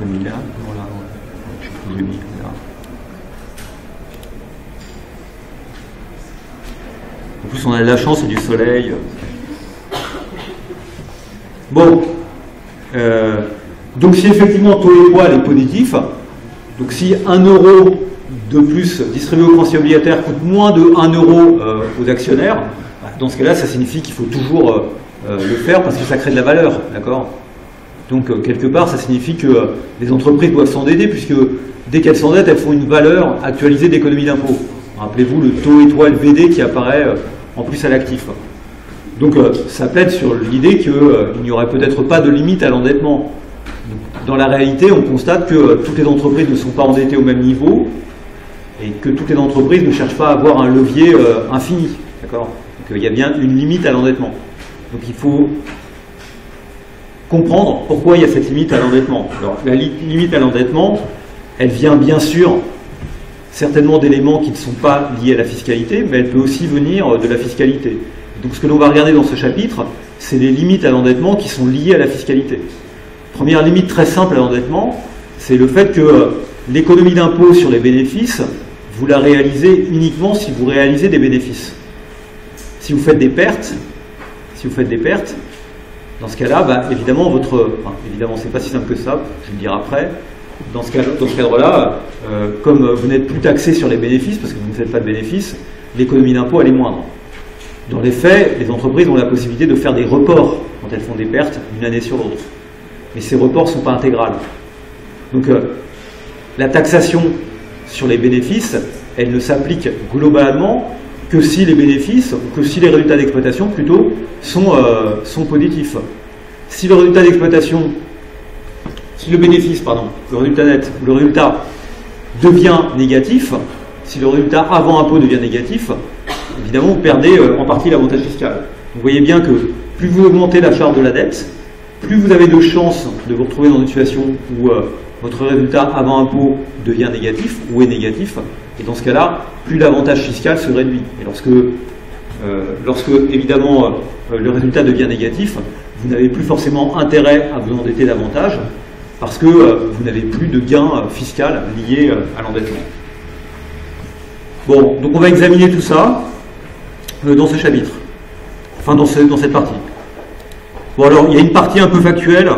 mis là, voilà, je sais plus où j'ai mis là. En plus, on a de la chance et du soleil. Bon, donc si effectivement taux étoile est positif, donc si 1 euro de plus distribué aux créanciers obligataires coûte moins de 1 euro aux actionnaires, dans ce cas-là, ça signifie qu'il faut toujours le faire parce que ça crée de la valeur, d'accord? Donc quelque part, ça signifie que les entreprises doivent s'endetter puisque dès qu'elles s'endettent, elles font une valeur actualisée d'économie d'impôt. Rappelez-vous le taux étoile VD qui apparaît en plus à l'actif. Donc ça plaide sur l'idée qu'il n'y aurait peut-être pas de limite à l'endettement. Dans la réalité, on constate que toutes les entreprises ne sont pas endettées au même niveau et que toutes les entreprises ne cherchent pas à avoir un levier infini. D'accord ? Donc il y a bien une limite à l'endettement. Donc il faut comprendre pourquoi il y a cette limite à l'endettement. Alors la limite à l'endettement, elle vient bien sûr certainement d'éléments qui ne sont pas liés à la fiscalité, mais elle peut aussi venir de la fiscalité. Donc ce que l'on va regarder dans ce chapitre, c'est les limites à l'endettement qui sont liées à la fiscalité. Première limite très simple à l'endettement, c'est le fait que l'économie d'impôt sur les bénéfices, vous la réalisez uniquement si vous réalisez des bénéfices. Si vous faites des pertes, dans ce cas-là, bah, évidemment, évidemment, c'est pas si simple que ça, je vais le dire après. Dans ce cadre-là, comme vous n'êtes plus taxé sur les bénéfices, parce que vous ne faites pas de bénéfices, l'économie d'impôt, elle est moindre. Dans les faits, les entreprises ont la possibilité de faire des reports quand elles font des pertes d'une année sur l'autre. Mais ces reports ne sont pas intégrales. Donc, la taxation sur les bénéfices, elle ne s'applique globalement que si les bénéfices, ou que si les résultats d'exploitation, plutôt, sont positifs. Si le résultat d'exploitation, si le bénéfice, le résultat net, ou le résultat devient négatif, si le résultat avant impôt devient négatif, évidemment, vous perdez en partie l'avantage fiscal. Vous voyez bien que plus vous augmentez la charge de la dette, plus vous avez de chances de vous retrouver dans une situation où votre résultat avant impôt devient négatif ou est négatif, et dans ce cas-là, plus l'avantage fiscal se réduit. Et lorsque évidemment, le résultat devient négatif, vous n'avez plus forcément intérêt à vous endetter davantage, parce que vous n'avez plus de gain fiscal lié à l'endettement. Bon, donc on va examiner tout ça dans ce chapitre, enfin dans cette partie. Bon, alors il y a une partie un peu factuelle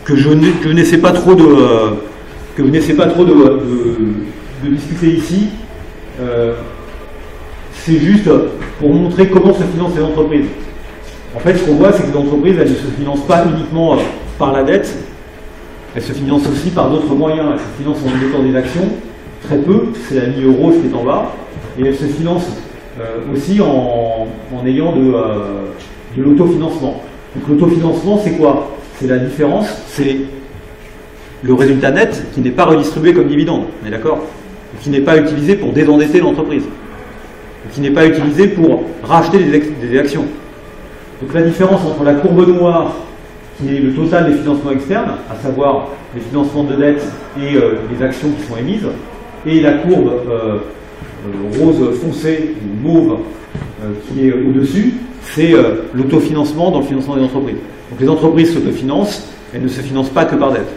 que je n'essaie pas trop de discuter ici. C'est juste pour montrer comment se financent les entreprises. En fait, ce qu'on voit, c'est que les entreprises, elles ne se financent pas uniquement par la dette, elles se financent aussi par d'autres moyens. Elles se financent en émettant des actions, très peu, c'est la ligne rose qui est en bas, et elles se financent aussi en ayant de l'autofinancement. Donc l'autofinancement, c'est quoi? C'est la différence, c'est le résultat net qui n'est pas redistribué comme dividende, on est d'accord? Qui n'est pas utilisé pour désendetter l'entreprise, qui n'est pas utilisé pour racheter des actions. Donc la différence entre la courbe noire, qui est le total des financements externes, à savoir les financements de dette et les actions qui sont émises, et la courbe rose foncé ou mauve qui est au-dessus, c'est l'autofinancement dans le financement des entreprises. Donc les entreprises s'autofinancent, elles ne se financent pas que par dette.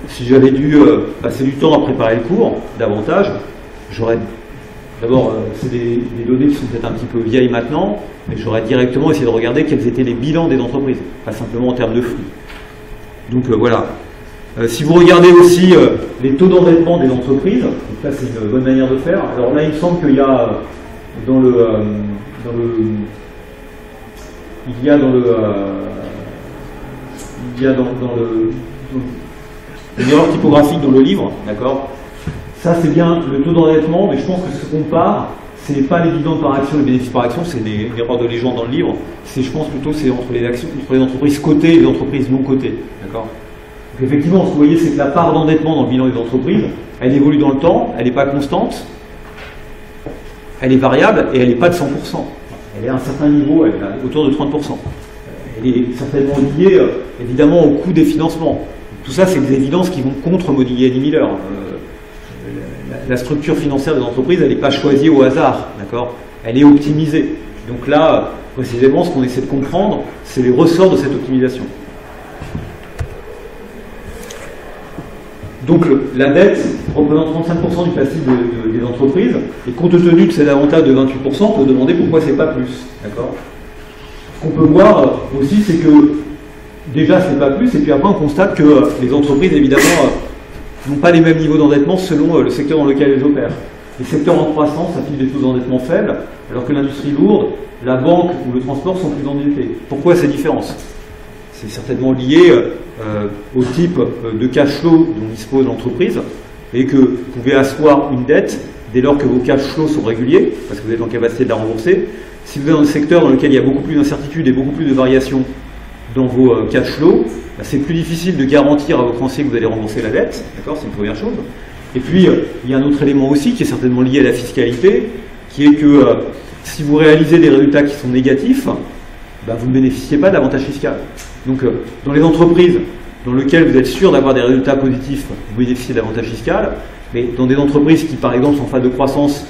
Si j'avais dû passer du temps à préparer le cours, davantage, j'aurais... D'abord, c'est des données qui sont peut-être un petit peu vieilles maintenant, mais j'aurais directement essayé de regarder quels étaient les bilans des entreprises, pas simplement en termes de flux. Donc voilà. Si vous regardez aussi les taux d'endettement des entreprises, donc là c'est une bonne manière de faire. Alors là, il me semble qu'il y a une erreur typographique dans le livre, d'accord? Ça c'est bien le taux d'endettement, mais je pense que ce qu'on compare, ce n'est pas les dividendes par action, les bénéfices par action, c'est une erreur de légende dans le livre. C'est, je pense plutôt, c'est entre les entreprises cotées et les entreprises non cotées, d'accord? Donc effectivement, ce que vous voyez, c'est que la part d'endettement dans le bilan des entreprises, elle évolue dans le temps, elle n'est pas constante, elle est variable et elle n'est pas de 100%. Elle est à un certain niveau, elle est autour de 30%. Elle est certainement liée, évidemment, au coût des financements. Tout ça, c'est des évidences qui vont contre Modigliani Miller. La structure financière des entreprises, elle n'est pas choisie au hasard, d'accord? Elle est optimisée. Donc là, précisément, ce qu'on essaie de comprendre, c'est les ressorts de cette optimisation. Donc la dette représente 35% du passif des entreprises, et compte tenu de cet avantage de 28%, on peut demander pourquoi c'est pas plus. D'accord ? Ce qu'on peut voir aussi, c'est que déjà c'est pas plus, et puis après on constate que les entreprises évidemment n'ont pas les mêmes niveaux d'endettement selon le secteur dans lequel elles opèrent. Les secteurs en croissance affichent des taux d'endettement faibles, alors que l'industrie lourde, la banque ou le transport sont plus endettés. Pourquoi ces différences ? C'est certainement lié au type de cash flow dont dispose l'entreprise, et que vous pouvez asseoir une dette dès lors que vos cash flows sont réguliers, parce que vous êtes en capacité de la rembourser. Si vous êtes dans un secteur dans lequel il y a beaucoup plus d'incertitudes et beaucoup plus de variations dans vos cash flows, c'est plus difficile de garantir à vos créanciers que vous allez rembourser la dette, d'accord, c'est une première chose. Et puis, il y a un autre élément aussi qui est certainement lié à la fiscalité, qui est que si vous réalisez des résultats qui sont négatifs, vous ne bénéficiez pas d'avantages fiscaux. Donc, dans les entreprises dans lesquelles vous êtes sûr d'avoir des résultats positifs, vous bénéficiez d'avantages fiscaux, mais dans des entreprises qui, par exemple, sont en phase de croissance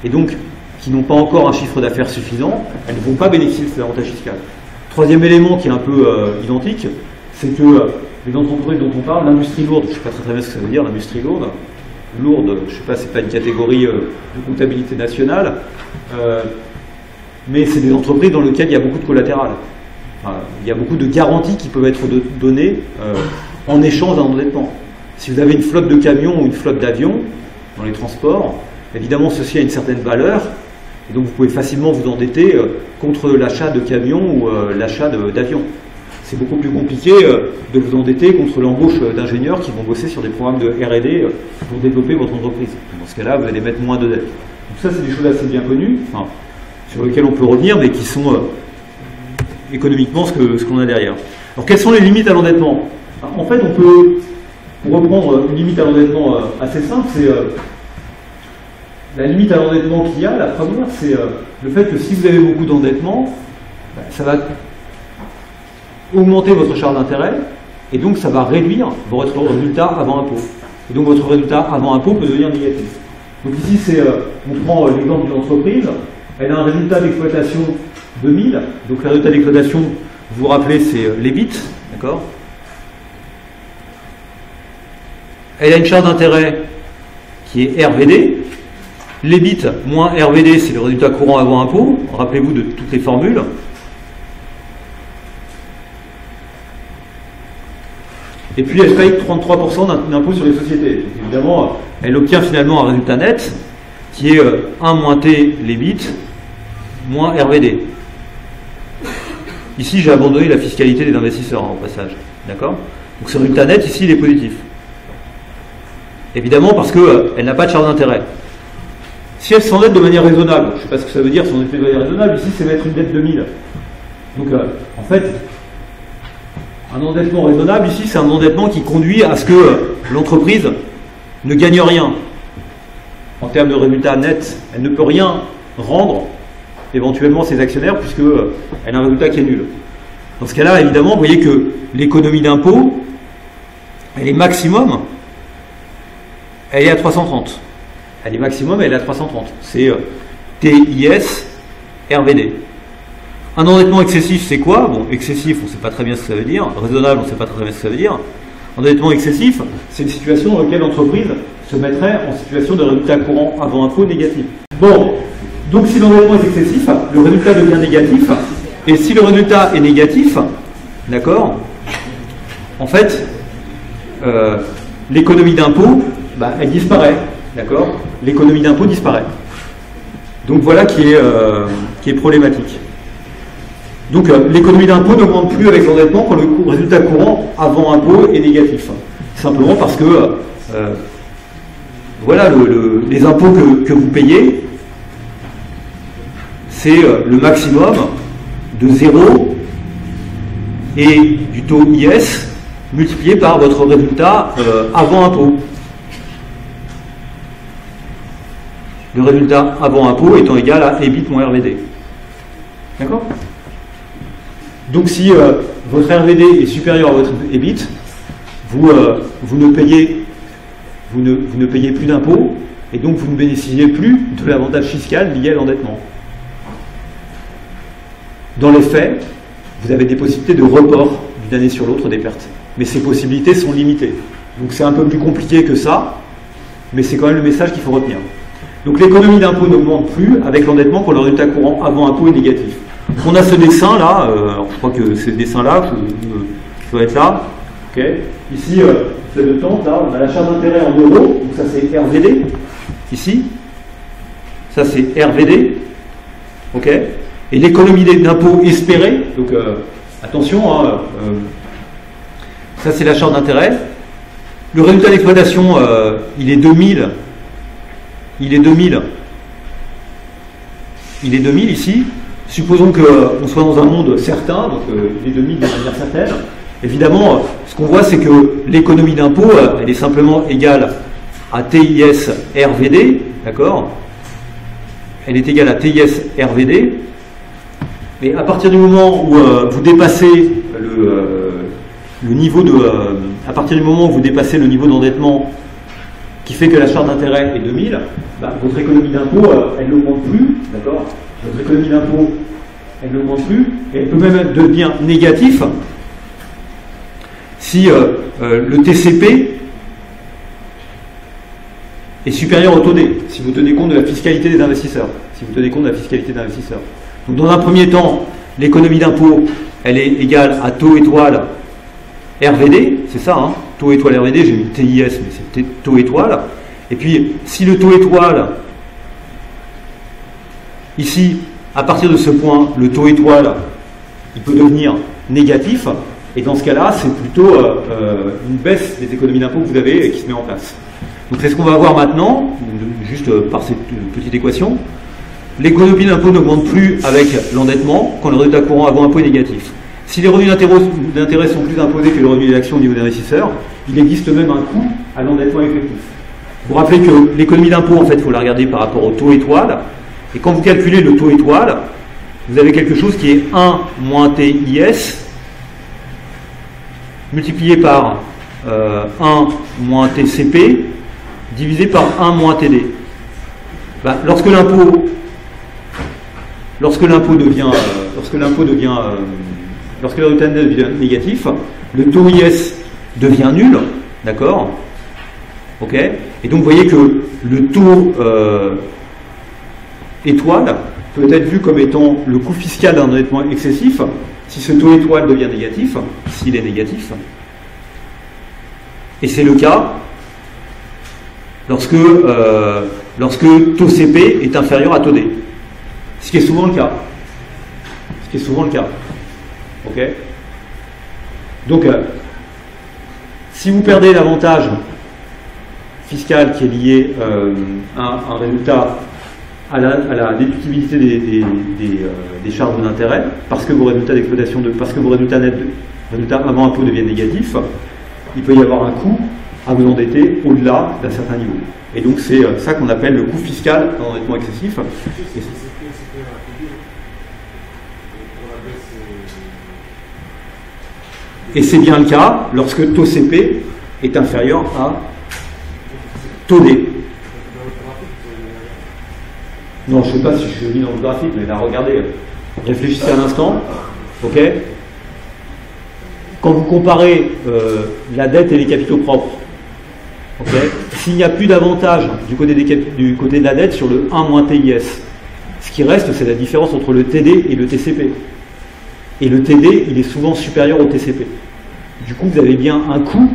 et donc qui n'ont pas encore un chiffre d'affaires suffisant, elles ne vont pas bénéficier de ces avantages fiscaux. Troisième élément qui est un peu identique, c'est que les entreprises dont on parle, l'industrie lourde, je ne sais pas très bien ce que ça veut dire, l'industrie lourde, je ne sais pas, c'est pas une catégorie de comptabilité nationale, mais c'est des entreprises dans lesquelles il y a beaucoup de collatéral. Enfin, il y a beaucoup de garanties qui peuvent être données en échange d'un endettement. Si vous avez une flotte de camions ou une flotte d'avions dans les transports, évidemment ceci a une certaine valeur, et donc vous pouvez facilement vous endetter contre l'achat de camions ou l'achat d'avions. C'est beaucoup plus compliqué de vous endetter contre l'embauche d'ingénieurs qui vont bosser sur des programmes de R&D pour développer votre entreprise. Dans ce cas-là, vous allez mettre moins de dettes. Donc ça, c'est des choses assez bien connues, sur lesquelles on peut revenir, mais qui sont économiquement ce qu'on a derrière. Alors, quelles sont les limites à l'endettement ? En fait, on peut, pour reprendre une limite à l'endettement assez simple, c'est la limite à l'endettement qu'il y a. La première, c'est le fait que si vous avez beaucoup d'endettement, ça va augmenter votre charge d'intérêt, et donc ça va réduire votre résultat avant impôt. Et donc votre résultat avant impôt peut devenir négatif. Donc ici, on prend l'exemple d'une entreprise, elle a un résultat d'exploitation de 1000, donc le résultat d'exploitation, vous vous rappelez, c'est l'EBIT, d'accord ? Elle a une charge d'intérêt qui est RVD. L'EBIT moins RVD, c'est le résultat courant avant impôt. Rappelez-vous de toutes les formules. Et puis elle paye 33% d'impôt sur les sociétés. Donc, évidemment, elle obtient finalement un résultat net qui est 1 moins T l'EBIT moins RVD. Ici, j'ai abandonné la fiscalité des investisseurs au passage. D'accord ? Donc ce résultat net, ici, il est positif. Évidemment parce qu'elle n'a pas de charge d'intérêt. Si elle s'endette de manière raisonnable, je ne sais pas ce que ça veut dire s'endetter de manière raisonnable, ici c'est mettre une dette de 1000. Donc en fait, un endettement raisonnable, ici, c'est un endettement qui conduit à ce que l'entreprise ne gagne rien. En termes de résultat net, elle ne peut rien rendre éventuellement à ses actionnaires puisqu'elle a un résultat qui est nul. Dans ce cas-là, évidemment, vous voyez que l'économie d'impôt, elle est maximum, elle est à 330. Elle est maximum, elle est à 330. C'est TIS RVD. Un endettement excessif, c'est quoi ? Bon, excessif, on ne sait pas très bien ce que ça veut dire. Raisonnable, on ne sait pas très bien ce que ça veut dire. Endettement excessif, c'est une situation dans laquelle l'entreprise se mettrait en situation de résultat courant avant impôt négatif. Bon, donc si l'endettement est excessif, le résultat devient négatif. Et si le résultat est négatif, d'accord, en fait, l'économie d'impôt, elle disparaît. D'accord ? L'économie d'impôt disparaît. Donc voilà qui est problématique. Donc l'économie d'impôt n'augmente plus avec l'endettement quand le résultat courant avant impôt est négatif. Simplement parce que voilà, les impôts que vous payez, c'est le maximum de 0 et du taux IS multiplié par votre résultat avant impôt. Le résultat avant impôt étant égal à EBIT moins RVD. D'accord ? Donc si votre RVD est supérieur à votre EBIT, vous ne payez plus d'impôts et donc vous ne bénéficiez plus de l'avantage fiscal lié à l'endettement. Dans les faits, vous avez des possibilités de report d'une année sur l'autre des pertes. Mais ces possibilités sont limitées. Donc c'est un peu plus compliqué que ça, mais c'est quand même le message qu'il faut retenir. Donc l'économie d'impôt n'augmente plus avec l'endettement quand le résultat courant avant impôt est négatif. On a ce dessin là, alors je crois que c'est ce dessin là qui doit être là. Okay. Ici, c'est le temps, là, on a la charge d'intérêt en euros, donc ça c'est RVD, ici. Ça c'est RVD. Ok. Et l'économie d'impôt espérée, donc attention, hein, ça c'est la charge d'intérêt. Le résultat d'exploitation, il est 2000. Il est 2000 ici. Supposons qu'on soit dans un monde certain, donc il est 2000 de manière certaine. Évidemment, ce qu'on voit, c'est que l'économie d'impôt, elle est simplement égale à TIS RVD, d'accord? Elle est égale à TIS RVD. Mais à partir du moment où vous dépassez le niveau de, à partir du moment où vous dépassez le niveau d'endettement qui fait que la charge d'intérêt est 2000, bah, votre économie d'impôt, elle n'augmente plus, d'accord? Votre économie d'impôt, elle n'augmente plus, et elle peut même devenir négative si le TCP est supérieur au taux D, si vous tenez compte de la fiscalité des investisseurs. Donc dans un premier temps, l'économie d'impôt, elle est égale à taux étoile RVD, c'est ça, hein, taux étoile RVD, j'ai mis TIS, mais c'est taux étoile. Et puis, si le taux étoile, ici, à partir de ce point, le taux étoile, il peut devenir négatif, et dans ce cas-là, c'est plutôt une baisse des économies d'impôt que vous avez qui se met en place. Donc c'est ce qu'on va voir maintenant, juste par cette petite équation. L'économie d'impôt n'augmente plus avec l'endettement quand le résultat courant avant impôt est négatif. Si les revenus d'intérêt sont plus imposés que les revenus des actions au niveau des investisseurs, il existe même un coût à l'endettement effectif. Vous rappelez que l'économie d'impôt, en fait, il faut la regarder par rapport au taux étoile. Et quand vous calculez le taux étoile, vous avez quelque chose qui est 1 moins TIS multiplié par 1 moins TCP divisé par 1 moins TD. Ben, lorsque l'impôt devient lorsque le résultat devient négatif, le taux IS devient nul, d'accord? Ok? Et donc vous voyez que le taux étoile peut être vu comme étant le coût fiscal d'un endettement excessif si ce taux étoile devient négatif, s'il est négatif. Et c'est le cas lorsque taux CP est inférieur à taux D. Ce qui est souvent le cas. Ok? Donc, si vous perdez l'avantage fiscal qui est lié à un résultat, à la déductibilité des charges d'intérêt, parce que vos résultats d'exploitation, parce que vos résultats nets, résultats avant impôt deviennent négatifs, il peut y avoir un coût à vous endetter au-delà d'un certain niveau. Et donc c'est ça qu'on appelle le coût fiscal d'un endettement excessif. Et c'est bien le cas lorsque taux CP est inférieur à taux D. Non, je ne sais pas si je suis mis dans le graphique, mais là, regardez, réfléchissez un instant, ok? Quand vous comparez la dette et les capitaux propres, okay, s'il n'y a plus d'avantage du côté de la dette sur le 1 moins TIS, ce qui reste, c'est la différence entre le TD et le TCP. Et le TD, il est souvent supérieur au TCP. Du coup, vous avez bien un coût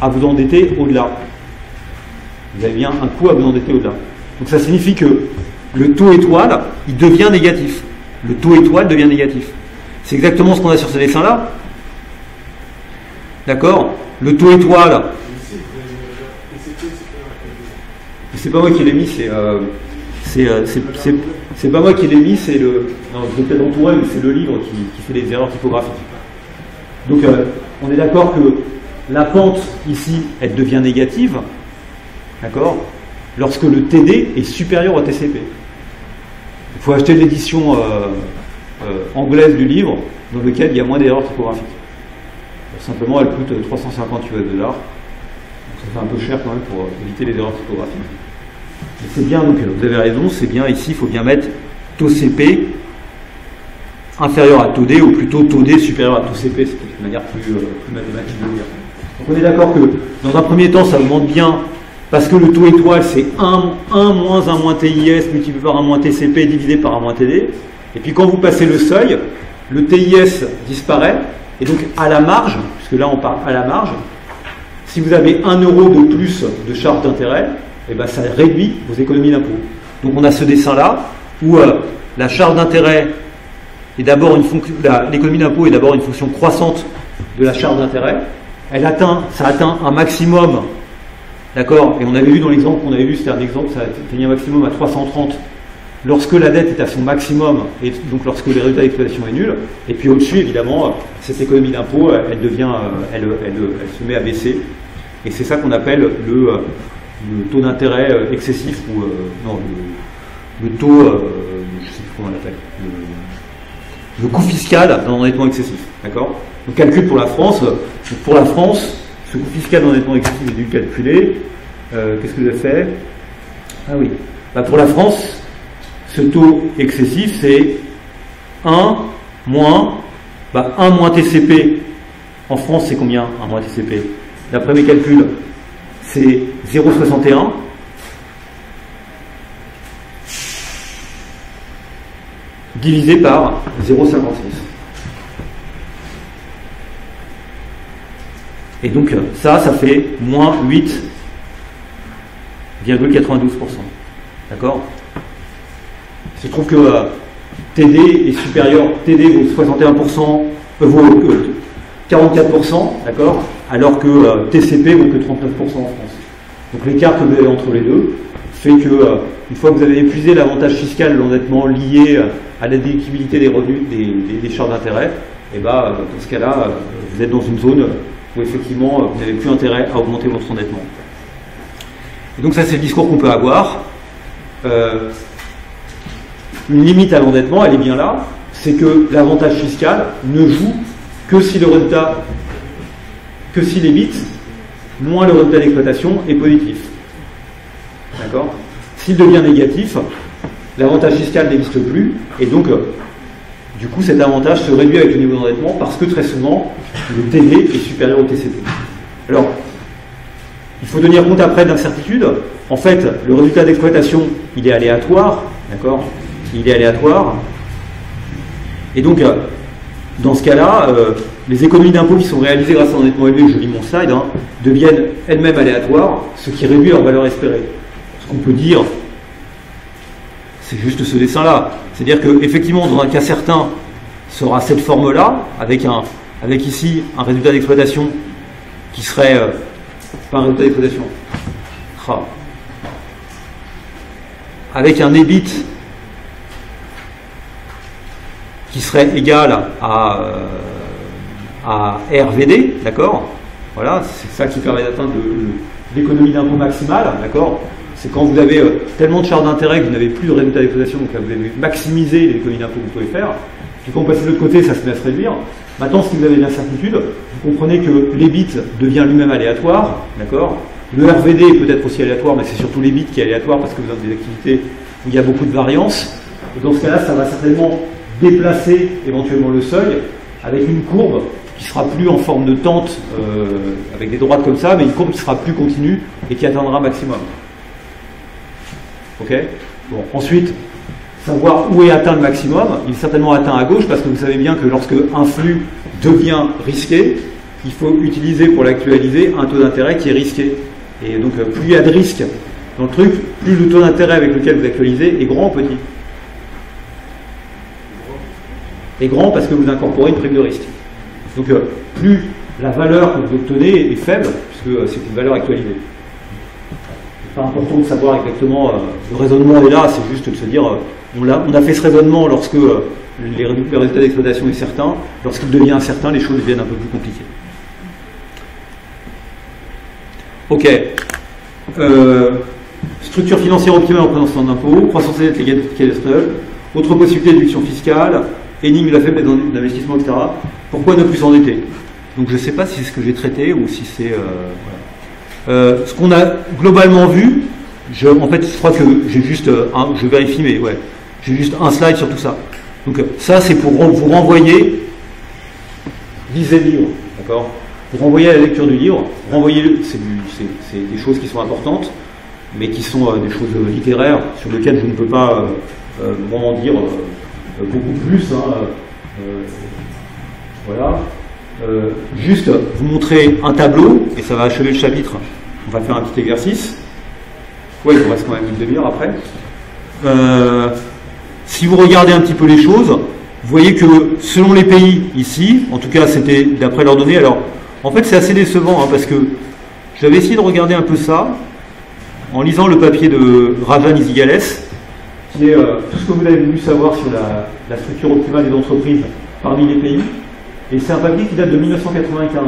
à vous endetter au-delà. Donc ça signifie que le taux étoile, il devient négatif. C'est exactement ce qu'on a sur ce dessin-là. D'accord? Le taux étoile. C'est pas moi qui l'ai mis, c'est pas moi qui l'ai mis, c'est le. Non, je vais peut-être entourer, mais c'est le livre qui fait les erreurs typographiques. Donc, on est d'accord que la pente ici, elle devient négative, d'accord, lorsque le TD est supérieur au TCP. Il faut acheter l'édition anglaise du livre, dans lequel il y a moins d'erreurs typographiques. Simplement, elle coûte 350 US$. Donc, ça fait un peu cher quand même pour éviter les erreurs typographiques. Mais c'est bien, donc vous avez raison, c'est bien ici, il faut bien mettre taux CP inférieur à taux D, ou plutôt taux D supérieur à taux CP, c'est une manière plus mathématique de le dire. Donc on est d'accord que dans un premier temps, ça augmente bien parce que le taux étoile, c'est 1 moins 1 moins TIS multiplié par 1 moins TCP divisé par 1 moins TD. Et puis quand vous passez le seuil, le TIS disparaît. Et donc à la marge, puisque là on parle à la marge, si vous avez 1 euro de plus de charge d'intérêt, eh ben ça réduit vos économies d'impôt. Donc on a ce dessin-là où la charge d'intérêt est d'abord une fonction, l'économie d'impôt est d'abord une fonction croissante de la charge d'intérêt. Ça atteint un maximum, d'accord. Et on avait vu dans l'exemple qu'on avait vu, c'était un exemple, ça atteignait un maximum à 330 lorsque la dette est à son maximum et donc lorsque les résultats d'exploitation est nul. Et puis au-dessus, évidemment, cette économie d'impôt, elle se met à baisser. Et c'est ça qu'on appelle le taux d'intérêt excessif ou le taux, je sais plus comment on l'appelle, le coût fiscal d'un endettement excessif, d'accord. Donc calcul pour la France. Pour la France, ce coût fiscal d'endettement excessif est dû calculer. Qu'est-ce que j'ai fait? Ah oui. Bah pour la France, ce taux excessif, c'est 1 moins 1 moins TCP. En France, c'est combien 1 moins TCP? D'après mes calculs, c'est 0,61. Divisé par 0,56. Et donc ça fait moins 8,92%. D'accord? Il se trouve que TD est supérieur, TD vaut 61%, vaut 44%, d'accord? Alors que TCP vaut que 39% en France. Donc l'écart que vous avez entre les deux fait que, une fois que vous avez épuisé l'avantage fiscal de l'endettement lié à la déductibilité des revenus des charges d'intérêt, et dans ce cas-là, vous êtes dans une zone où effectivement vous n'avez plus intérêt à augmenter votre endettement. Et donc ça, c'est le discours qu'on peut avoir. Une limite à l'endettement, elle est bien là, c'est que l'avantage fiscal ne joue que si les bits moins le résultat d'exploitation est positif. D'accord? S'il devient négatif, l'avantage fiscal n'existe plus, et donc, du coup, cet avantage se réduit avec le niveau d'endettement parce que très souvent, le TD est supérieur au TCP. Alors, il faut tenir compte après d'incertitudes. En fait, le résultat d'exploitation, il est aléatoire, d'accord? Il est aléatoire. Et donc, dans ce cas-là, les économies d'impôt qui sont réalisées grâce à un endettement élevé, je lis mon slide, deviennent elles-mêmes aléatoires, ce qui réduit leur valeur espérée. Ce qu'on peut dire, c'est juste ce dessin-là. C'est-à-dire qu'effectivement, dans un cas certain, sera cette forme-là, avec ici un résultat d'exploitation qui serait pas un résultat d'exploitation, avec un EBIT qui serait égal à RVD, d'accord? Voilà, c'est ça qui permet d'atteindre l'économie d'impôt maximale, d'accord? C'est quand vous avez tellement de charges d'intérêt que vous n'avez plus de résultat d'exploitation, donc là vous avez maximisé l'économie d'impôt que vous pouvez faire. Puis quand vous passez de l'autre côté, ça se met à se réduire. Maintenant, si vous avez de l'incertitude, vous comprenez que l'EBIT devient lui-même aléatoire, d'accord? Le RVD est peut-être aussi aléatoire, mais c'est surtout l'EBIT qui est aléatoire parce que vous avez des activités où il y a beaucoup de variance. Et dans ce cas-là, ça va certainement déplacer éventuellement le seuil avec une courbe qui sera plus en forme de tente avec des droites comme ça, mais une courbe qui sera plus continue et qui atteindra un maximum. Ok? Bon, ensuite, savoir où est atteint le maximum, il est certainement atteint à gauche parce que vous savez bien que lorsque un flux devient risqué, il faut utiliser pour l'actualiser un taux d'intérêt qui est risqué. Et donc plus il y a de risque dans le truc, plus le taux d'intérêt avec lequel vous actualisez est grand ou petit. Est grand parce que vous incorporez une prime de risque. Donc plus la valeur que vous obtenez est faible, puisque c'est une valeur actualisée. C'est pas important de savoir exactement, le raisonnement est là, c'est juste de se dire, on a fait ce raisonnement lorsque le résultat d'exploitation est certain, lorsqu'il devient incertain, les choses deviennent un peu plus compliquées. Ok. Structure financière optimale en présentation d'impôts, croissance nette légale, autre possibilité de déduction fiscale, énigme de la faible d'investissement, etc. Pourquoi ne plus s'endetter? Donc je ne sais pas si c'est ce que j'ai traité ou si c'est... voilà. Ce qu'on a globalement vu, en fait je crois que j'ai juste je vérifie, mais ouais, j'ai juste un slide sur tout ça. Donc ça c'est pour vous renvoyer, lisez le livre, d'accord? Vous renvoyez à la lecture du livre, renvoyez-le, c'est des choses qui sont importantes, mais qui sont des choses littéraires sur lesquelles je ne peux pas vraiment dire beaucoup plus. Voilà. Juste vous montrer un tableau, et ça va achever le chapitre. On va faire un petit exercice. Oui, il nous reste quand même une demi-heure après. Si vous regardez un petit peu les choses, vous voyez que selon les pays ici, en tout cas c'était d'après leurs données, alors en fait c'est assez décevant parce que j'avais essayé de regarder un peu ça en lisant le papier de Rajan Izigales, qui est tout ce que vous avez voulu savoir sur la structure optimale des entreprises parmi les pays, et c'est un papier qui date de 1995.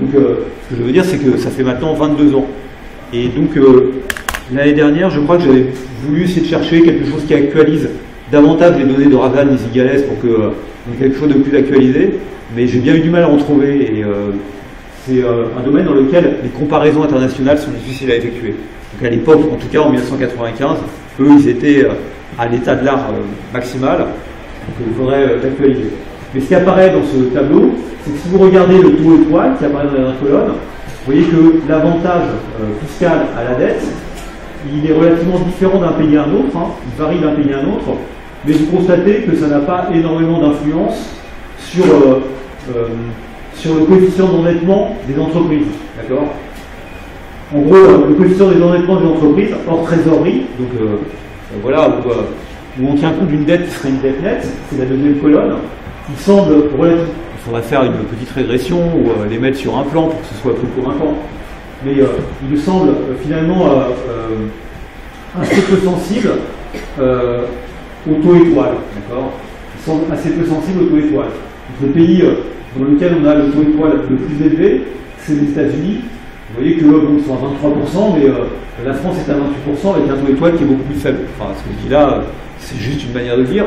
Donc ce que je veux dire c'est que ça fait maintenant 22 ans. Et donc l'année dernière, je crois que j'avais voulu essayer de chercher quelque chose qui actualise davantage les données de Rajan et Zigales pour qu'on ait quelque chose de plus actualisé, mais j'ai bien eu du mal à en trouver, et c'est un domaine dans lequel les comparaisons internationales sont difficiles à effectuer. Donc à l'époque, en tout cas en 1995, eux ils étaient à l'état de l'art maximal, donc il faudrait l'actualiser. Mais ce qui apparaît dans ce tableau, c'est que si vous regardez le taux étoile qui apparaît dans la dernière colonne, vous voyez que l'avantage fiscal à la dette, il est relativement différent d'un pays à un autre, il varie d'un pays à un autre, mais vous constatez que ça n'a pas énormément d'influence sur le coefficient d'endettement des entreprises. D'accord ? En gros, le coefficient des endettements des entreprises, hors trésorerie, donc voilà, où on tient compte d'une dette qui serait une dette nette, c'est la deuxième colonne, il semble relativement. Il faudrait faire une petite régression ou les mettre sur un plan pour que ce soit plus convaincant. Mais il me semble finalement assez peu sensible au taux étoile. D'accord ? Il semble assez peu sensible au taux étoile. Donc, le pays dans lequel on a le taux étoile le plus élevé, c'est les États-Unis. Vous voyez que bon, ils sont à 23%, mais la France est à 28% avec un taux étoile qui est beaucoup plus faible. Enfin, ce que je dis là, c'est juste une manière de le dire.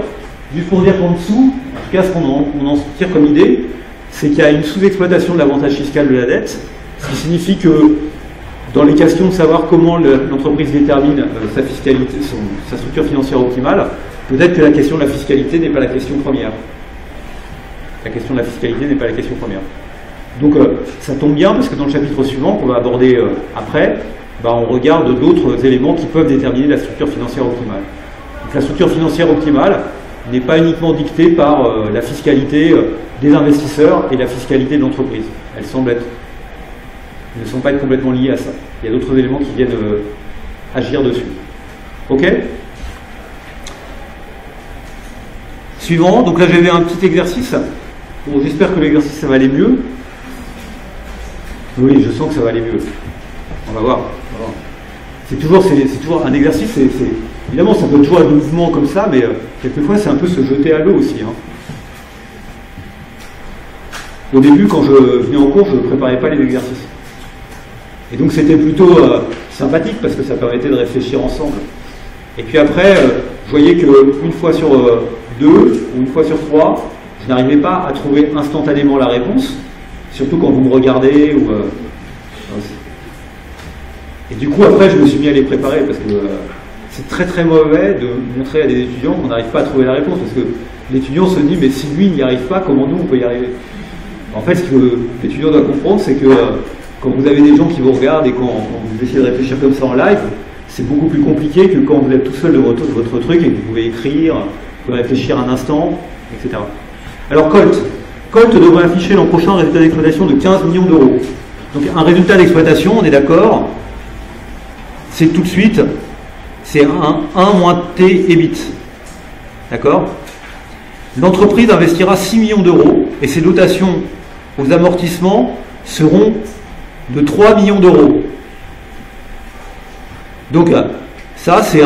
Juste pour dire qu'en dessous, en tout cas, ce qu'on en tire comme idée, c'est qu'il y a une sous-exploitation de l'avantage fiscal de la dette, ce qui signifie que dans les questions de savoir comment l'entreprise détermine sa fiscalité, sa structure financière optimale, peut-être que la question de la fiscalité n'est pas la question première. La question de la fiscalité n'est pas la question première. Donc ça tombe bien parce que dans le chapitre suivant qu'on va aborder après, on regarde d'autres éléments qui peuvent déterminer la structure financière optimale. Donc la structure financière optimale n'est pas uniquement dictée par la fiscalité des investisseurs et la fiscalité de l'entreprise. Elles ne sont pas complètement liées à ça. Il y a d'autres éléments qui viennent agir dessus. Ok ? Suivant, donc là j'avais un petit exercice. Bon, j'espère que l'exercice ça va aller mieux. Oui, je sens que ça va aller mieux. On va voir. C'est toujours un exercice, évidemment ça peut toujours être un mouvement comme ça, mais quelquefois c'est un peu se jeter à l'eau aussi. Au début, quand je venais en cours, je ne préparais pas les exercices. Et donc c'était plutôt sympathique parce que ça permettait de réfléchir ensemble. Et puis après, je voyais qu'une fois sur 2 ou une fois sur 3, je n'arrivais pas à trouver instantanément la réponse, surtout quand vous me regardez. Et du coup, après, je me suis mis à les préparer parce que c'est très très mauvais de montrer à des étudiants qu'on n'arrive pas à trouver la réponse parce que l'étudiant se dit mais si lui n'y arrive pas, comment nous on peut y arriver? En fait, ce que l'étudiant doit comprendre, c'est que quand vous avez des gens qui vous regardent et quand vous essayez de réfléchir comme ça en live, c'est beaucoup plus compliqué que quand vous êtes tout seul de votre truc et que vous pouvez écrire, vous pouvez réfléchir un instant, etc. Alors Colt devrait afficher l'an prochain un résultat d'exploitation de 15 millions d'euros. Donc un résultat d'exploitation, on est d'accord, c'est tout de suite, c'est 1 moins T EBIT. D'accord ? L'entreprise investira 6 millions d'euros et ses dotations aux amortissements seront de 3 millions d'euros. Donc ça c'est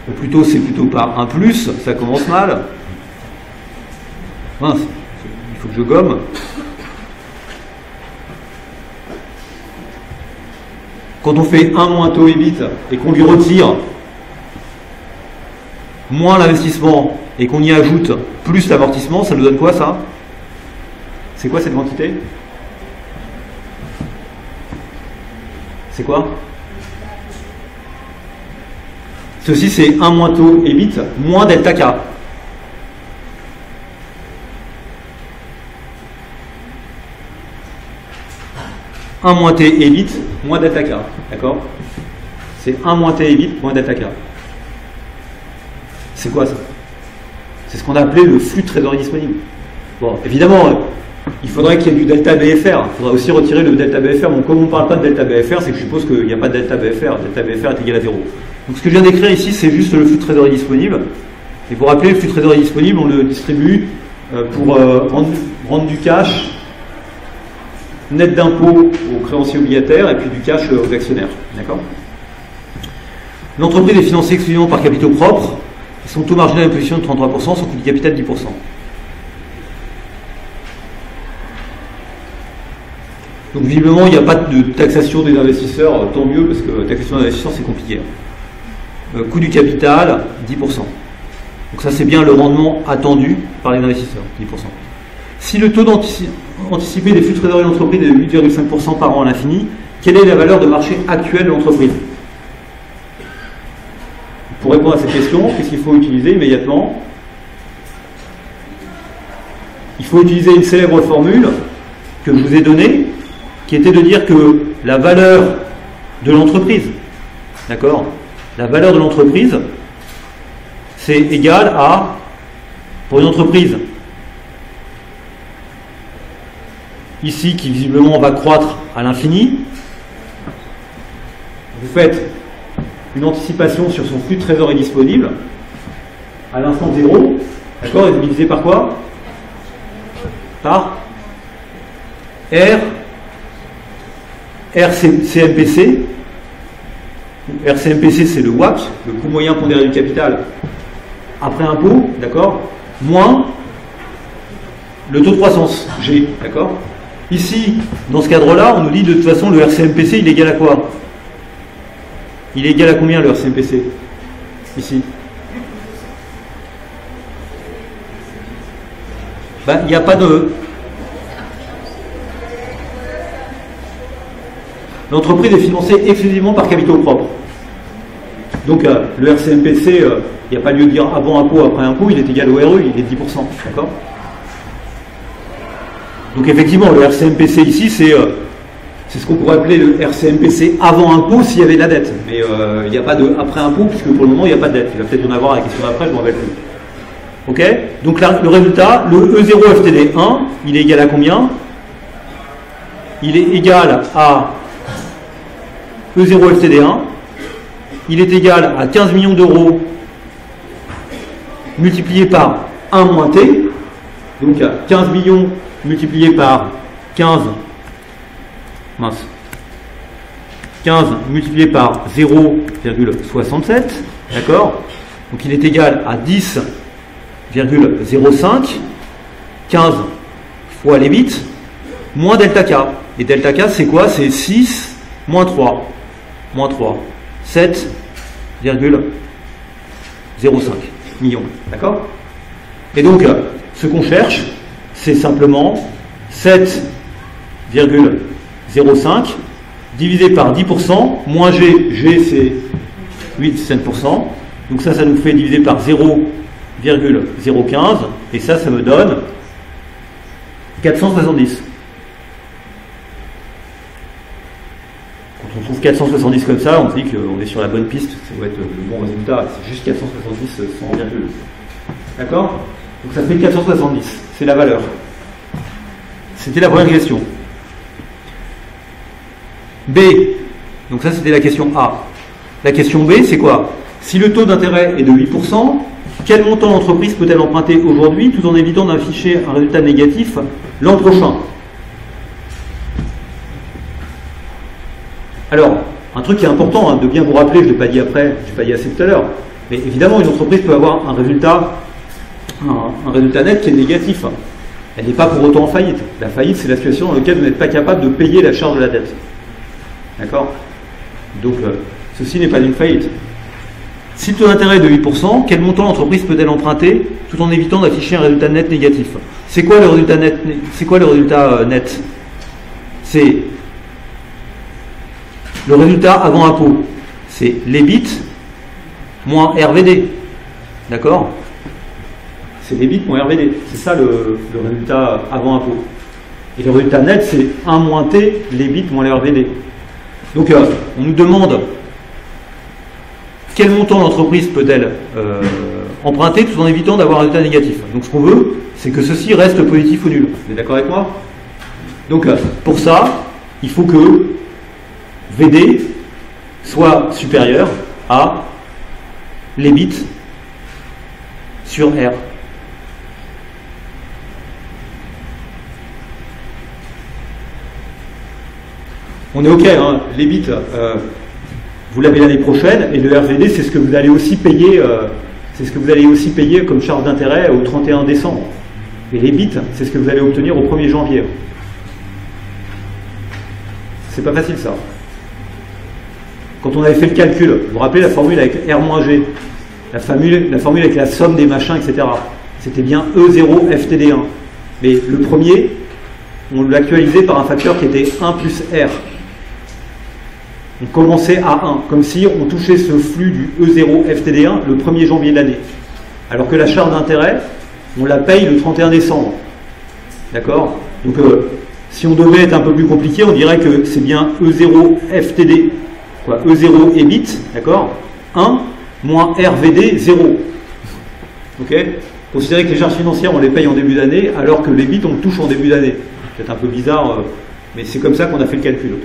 c'est plutôt pas un plus, ça commence mal. Mince, il faut que je gomme. Quand on fait 1 moins taux EBIT et qu'on lui retire moins l'investissement et qu'on y ajoute plus l'amortissement, ça nous donne quoi ça? C'est quoi cette quantité? C'est quoi? Ceci c'est 1 moins taux EBIT moins delta K. 1 moins T EBIT moins delta K. D'accord? C'est 1 moins T EBIT moins delta K. C'est quoi ça? C'est ce qu'on a appelé le flux de trésorerie disponible. Bon, évidemment, il faudrait qu'il y ait du delta BFR. Il faudrait aussi retirer le delta BFR. Bon, comme on ne parle pas de delta BFR, c'est que je suppose qu'il n'y a pas de delta BFR. Delta BFR est égal à 0. Donc ce que je viens d'écrire ici, c'est juste le flux de trésorerie disponible. Et vous rappelez, le flux de trésorerie disponible, on le distribue pour rendre du cash net d'impôts aux créanciers obligataires et puis du cash aux actionnaires. D'accord? L'entreprise est financée exclusivement par capitaux propres. Son taux marginal d'imposition de 33%, son coût du capital de 10%. Donc visiblement, il n'y a pas de taxation des investisseurs, tant mieux, parce que la taxation des investisseurs, c'est compliqué. Coût du capital, 10%. Donc ça, c'est bien le rendement attendu par les investisseurs, 10%. Si le taux anticipé des flux de trésorerie de l'entreprise est de 8,5% par an à l'infini, quelle est la valeur de marché actuelle de l'entreprise? Pour répondre à cette question, qu'est-ce qu'il faut utiliser immédiatement? Il faut utiliser une célèbre formule que je vous ai donnée, qui était de dire que la valeur de l'entreprise, d'accord? La valeur de l'entreprise, c'est égal à, pour une entreprise, ici, qui visiblement va croître à l'infini, vous faites une anticipation sur son flux de trésorerie disponible à l'instant 0, d'accord, et vous divisez par quoi? Par RCMPC. RCMPC, c'est le WACC, le coût moyen pondéré du capital après impôt, d'accord, moins le taux de croissance, G, d'accord. Ici, dans ce cadre-là, on nous dit de toute façon le RCMPC, il est égal à quoi? Il est égal à combien le RCMPC? Ici. Ben, il n'y a pas de... L'entreprise est financée exclusivement par capitaux propres. Donc le RCMPC, il n'y a pas lieu de dire avant impôt, après impôt, il est égal au RE, il est 10%. D'accord? Donc effectivement, le RCMPC ici, c'est ce qu'on pourrait appeler le RCMPC avant impôt s'il y avait de la dette. Mais il n'y a pas de après impôt, puisque pour le moment, il n'y a pas de dette. Il va peut-être y en avoir à la question d'après, je ne me rappelle plus. Ok? Donc là, le résultat, le E0 FTD1, il est égal à combien? Il est égal à E0 FTD1, il est égal à 15 millions d'euros multiplié par 1 moins T, donc 15 millions multiplié par 15 multiplié par 0,67, d'accord? Donc il est égal à 10,05, 15 fois les bits, moins delta K. Et delta K, c'est quoi? C'est 6 moins 3. Moins 3. 7,05 millions. D'accord? Et donc, ce qu'on cherche, c'est simplement 7,05 divisé par 10%, moins G. G, c'est 8,7%. Donc ça nous fait diviser par 0,015. Et ça me donne 470. On trouve 470 comme ça, on se dit qu'on est sur la bonne piste, ça doit être le bon résultat, c'est juste 470 sans virgule. D'accord? Donc ça fait 470, c'est la valeur. C'était la première question. B, donc ça c'était la question A. La question B, c'est quoi? Si le taux d'intérêt est de 8%, quel montant l'entreprise peut-elle emprunter aujourd'hui tout en évitant d'afficher un résultat négatif l'an prochain? Alors, un truc qui est important de bien vous rappeler, je ne l'ai pas dit après, je l'ai pas dit assez tout à l'heure, mais évidemment une entreprise peut avoir un résultat net qui est négatif. Elle n'est pas pour autant en faillite. La faillite, c'est la situation dans laquelle vous n'êtes pas capable de payer la charge de la dette. D'accord? Donc, ceci n'est pas une faillite. Si le taux d'intérêt est de 8%, quel montant l'entreprise peut-elle emprunter tout en évitant d'afficher un résultat net négatif? C'est quoi le résultat net? C'est quoi le résultat net? C'est le résultat avant impôt. C'est l'EBIT moins RVD. D'accord? C'est l'EBIT moins RVD. C'est ça le résultat avant impôt. Et le résultat net, c'est 1 moins T, les bits moins les RVD. Donc, on nous demande quel montant l'entreprise peut-elle emprunter tout en évitant d'avoir un résultat négatif. Donc, ce qu'on veut, c'est que ceci reste positif ou nul. Vous êtes d'accord avec moi? Donc, pour ça, il faut que VD soit supérieur à les bits sur R. On est OK, hein, les bits, vous l'avez l'année prochaine, et le RVD, c'est ce que vous allez aussi payer, comme charge d'intérêt au 31 décembre. Et les bits, c'est ce que vous allez obtenir au 1er janvier. C'est pas facile ça. Quand on avait fait le calcul, vous vous rappelez la formule avec R-G, la formule avec la somme des machins, etc. C'était bien E0 FTD1. Mais le premier, on l'actualisait par un facteur qui était 1 plus R. On commençait à 1, comme si on touchait ce flux du E0 FTD1 le 1er janvier de l'année. Alors que la charge d'intérêt, on la paye le 31 décembre. D'accord? Donc, si on devait être un peu plus compliqué, on dirait que c'est bien E0 FTD, quoi, E0 EBIT, d'accord, 1 moins RVD 0. Ok? Considérez que les charges financières, on les paye en début d'année, alors que les bits, on le touche en début d'année. C'est un peu bizarre, mais c'est comme ça qu'on a fait le calcul.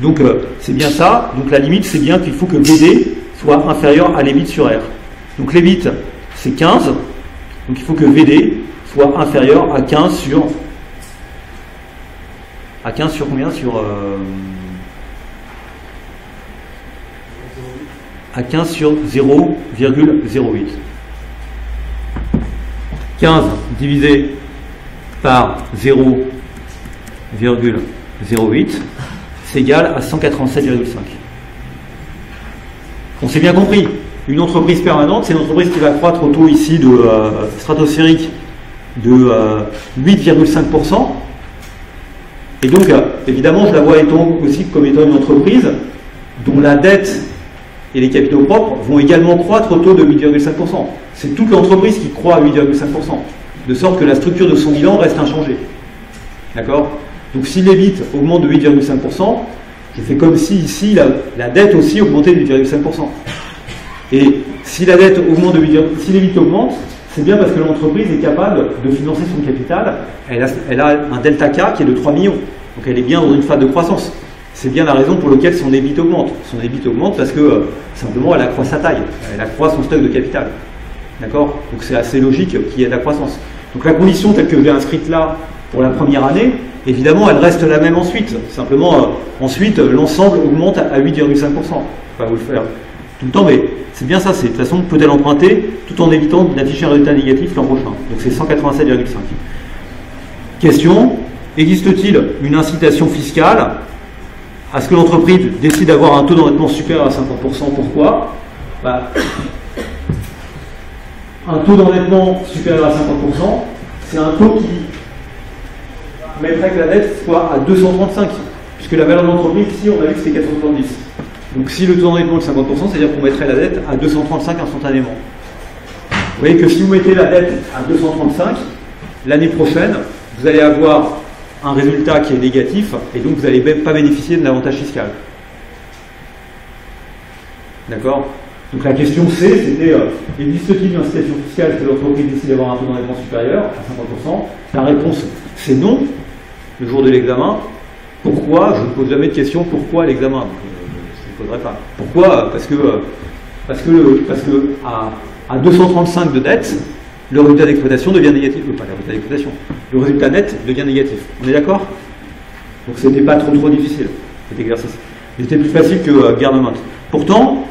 Donc, c'est bien ça. Donc, la limite, c'est bien qu'il faut que VD soit inférieur à les bits sur R. Donc, les bits, c'est 15. Donc, il faut que VD soit inférieur à 15 sur... À 15 sur combien? À 15 sur 0,08. 15 divisé par 0,08, c'est égal à 187,5. On s'est bien compris. Une entreprise permanente, c'est une entreprise qui va croître au taux ici de stratosphérique de 8,5%. Et donc, évidemment, je la vois aussi comme étant une entreprise dont la dette et les capitaux propres vont également croître au taux de 8,5%. C'est toute l'entreprise qui croît à 8,5%, de sorte que la structure de son bilan reste inchangée. D'accord? Donc si les bits augmentent de 8,5%, je fais comme si ici la dette aussi augmentait de 8,5%. Et si la dette augmente si les bits augmentent, c'est bien parce que l'entreprise est capable de financer son capital. Elle a un delta K qui est de 3 millions. Donc elle est bien dans une phase de croissance. C'est bien la raison pour laquelle son débit augmente. Son débit augmente parce que simplement elle accroît sa taille. Elle accroît son stock de capital. D'accord? Donc c'est assez logique qu'il y ait de la croissance. Donc la condition telle que je l'ai inscrite là pour la première année, évidemment elle reste la même ensuite. Simplement ensuite l'ensemble augmente à 8,5%. Enfin vous le faire tout le temps, mais c'est bien ça. De toute façon, peut-elle emprunter tout en évitant d'afficher un résultat négatif l'an prochain? Donc c'est 187,5. Question, existe-t-il une incitation fiscale à ce que l'entreprise décide d'avoir un taux d'endettement supérieur à 50%? Pourquoi? Un taux d'endettement supérieur à 50%, c'est un taux qui mettrait que la dette soit à 235, puisque la valeur de l'entreprise, ici, on a vu que c'était 470. Donc si le taux d'endettement est de 50%, c'est-à-dire qu'on mettrait la dette à 235 instantanément. Vous voyez que si vous mettez la dette à 235, l'année prochaine, vous allez avoir un résultat qui est négatif, et donc vous n'allez même pas bénéficier de l'avantage fiscal. D'accord? Donc la question C, c'était existe-t-il une incitation fiscale que l'entreprise décide d'avoir un taux d'endettement supérieur à 50%? La réponse, c'est non, le jour de l'examen. Pourquoi? Je ne pose jamais de question pourquoi l'examen. Je ne poserai pas. Pourquoi? Parce que à 235 de dette, le résultat d'exploitation devient négatif. Pas le résultat d'exploitation. Le résultat net devient négatif. On est d'accord? Donc c'était pas trop difficile, cet exercice. C'était plus facile que Garnement. Pourtant,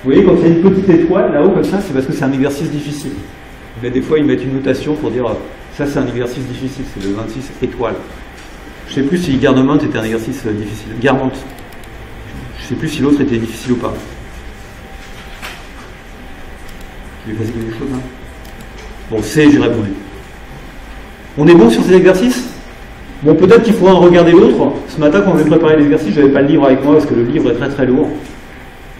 vous voyez, quand il y a une petite étoile là-haut comme ça, c'est parce que c'est un exercice difficile. Mais des fois, ils mettent une notation pour dire ça, c'est un exercice difficile, c'est le 26 étoiles. Je ne sais plus si Garnement était un exercice difficile. Garment. Je ne sais plus si l'autre était difficile ou pas. Je vais passer quelque chose, hein. Bon, C, j'ai répondu. On est bon sur ces exercices? Bon, peut-être qu'il faudra en regarder l'autre. Ce matin, quand je vais préparer l'exercice, je n'avais pas le livre avec moi parce que le livre est très très lourd.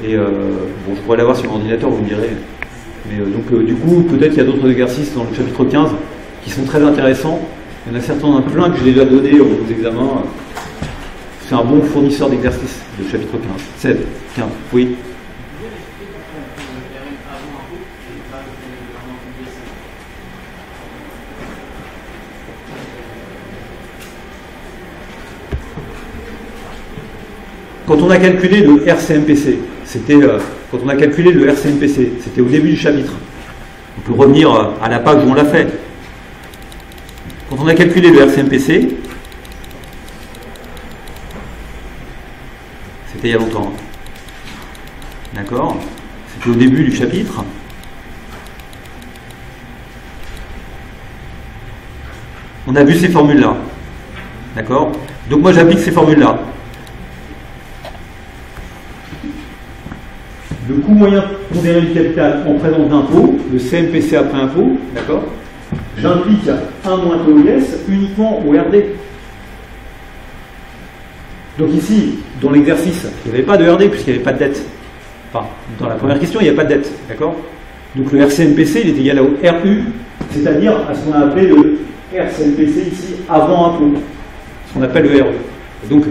Et bon, je pourrais l'avoir sur mon ordinateur, vous me direz. Mais donc, du coup, peut-être qu'il y a d'autres exercices dans le chapitre 15 qui sont très intéressants. Il y en a certains, plein que j'ai déjà donné aux examens. C'est un bon fournisseur d'exercices, le chapitre 15. 16, 15, oui. Quand on a calculé le RCMPC, c'était quand on a calculé le RCMPC, c'était au début du chapitre. On peut revenir à la page où on l'a fait. Quand on a calculé le RCMPC, c'était il y a longtemps. D'accord? C'était au début du chapitre. On a vu ces formules-là. D'accord? Donc moi j'applique ces formules-là. Le coût moyen pondéré du capital en présence d'impôt, le CMPC après impôt, d'accord? J'implique 1 moins TOIS uniquement au RD. Donc ici, dans l'exercice, il n'y avait pas de RD puisqu'il n'y avait pas de dette. Enfin, dans la première question, il n'y a pas de dette, d'accord? Donc le RCMPC, il est égal au RU, c'est-à-dire à ce qu'on a appelé le RCMPC ici avant impôt, ce qu'on appelle le RU. Et donc,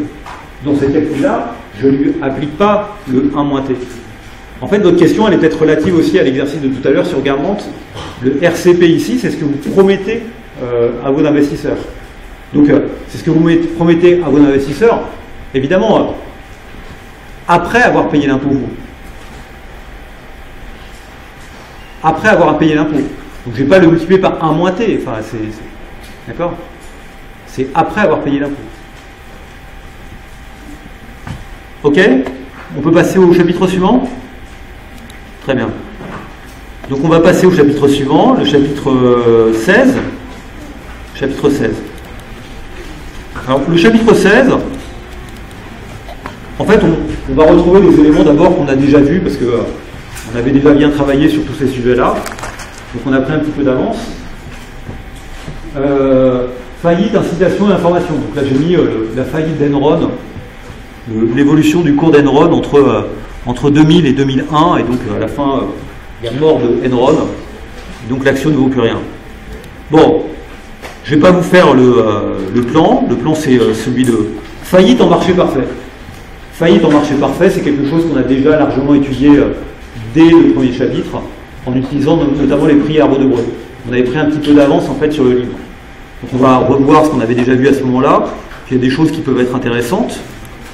dans cette calcul-là, je ne lui applique pas le 1 moins T. En fait, votre question, elle est peut-être relative aussi à l'exercice de tout à l'heure sur Garmente. Le RCP ici, c'est ce que vous promettez à vos investisseurs. Donc, c'est ce que vous promettez à vos investisseurs, évidemment, après avoir payé l'impôt, vous. Après avoir payé l'impôt. Donc, je ne vais pas le multiplier par 1 moins T. Enfin, d'accord? C'est après avoir payé l'impôt. Ok? On peut passer au chapitre suivant? Très bien. Donc on va passer au chapitre suivant, le chapitre 16. Chapitre 16. Alors le chapitre 16, en fait on va retrouver les éléments d'abord qu'on a déjà vus, parce que on avait déjà bien travaillé sur tous ces sujets-là. Donc on a pris un petit peu d'avance. Faillite, incitation et information. Donc là j'ai mis la faillite d'Enron, l'évolution du cours d'Enron entre 2000 et 2001, et donc à la fin, la mort de Enron, donc l'action ne vaut plus rien. Bon, je ne vais pas vous faire le plan. Le plan, c'est celui de faillite en marché parfait. Faillite en marché parfait, c'est quelque chose qu'on a déjà largement étudié dès le premier chapitre, en utilisant notamment les prix Arbo de Breu. On avait pris un petit peu d'avance en fait sur le livre. Donc on va revoir ce qu'on avait déjà vu à ce moment-là. Il y a des choses qui peuvent être intéressantes.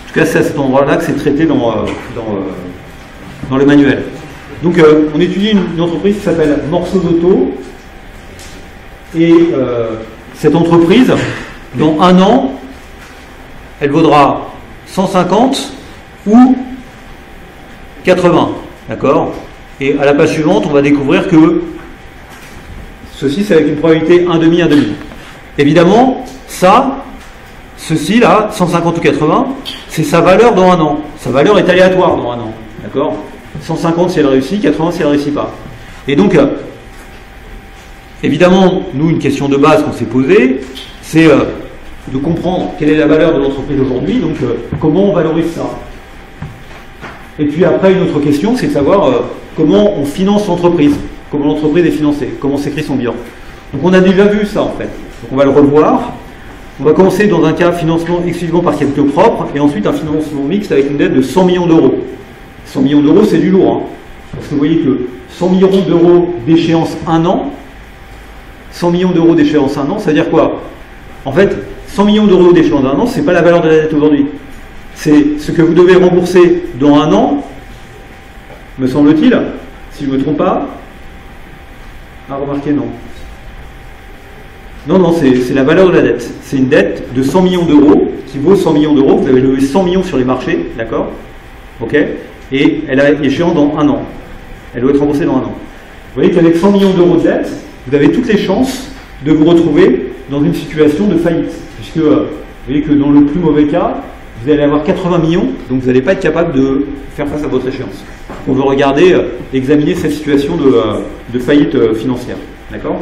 En tout cas, c'est à cet endroit-là que c'est traité dans le manuel. Donc, on étudie une entreprise qui s'appelle Morceau d'Auto. Et cette entreprise, dans 1 an, elle vaudra 150 ou 80. D'accord? Et à la page suivante, on va découvrir que ceci, c'est avec une probabilité 1,5, 1,5. Évidemment, ceci là, 150 ou 80, c'est sa valeur dans 1 an. Sa valeur est aléatoire dans 1 an. D'accord? 150 si elle réussit, 80 si elle ne réussit pas. Et donc, évidemment, nous, une question de base qu'on s'est posée, c'est de comprendre quelle est la valeur de l'entreprise aujourd'hui, donc comment on valorise ça. Et puis après, une autre question, c'est de savoir comment on finance l'entreprise, comment l'entreprise est financée, comment s'écrit son bilan. Donc on a déjà vu ça en fait. Donc on va le revoir. On va commencer dans un cas financement exclusivement par capitaux propres et ensuite un financement mixte avec une dette de 100 millions d'euros. 100 millions d'euros, c'est du lourd. Hein, parce que vous voyez que 100 millions d'euros d'échéance 1 an, 100 millions d'euros d'échéance 1 an, ça veut dire quoi? En fait, 100 millions d'euros d'échéance 1 an, ce n'est pas la valeur de la dette aujourd'hui. C'est ce que vous devez rembourser dans 1 an, me semble-t-il, si je ne me trompe pas. Ah, remarquez, non. Non, c'est la valeur de la dette. C'est une dette de 100 millions d'euros qui vaut 100 millions d'euros. Vous avez levé 100 millions sur les marchés, d'accord? Ok? Et elle a échéance dans 1 an. Elle doit être remboursée dans 1 an. Vous voyez qu'avec 100 millions d'euros de dette, vous avez toutes les chances de vous retrouver dans une situation de faillite. Puisque vous voyez que dans le plus mauvais cas, vous allez avoir 80 millions, donc vous n'allez pas être capable de faire face à votre échéance. On veut regarder, examiner cette situation de faillite financière. D'accord?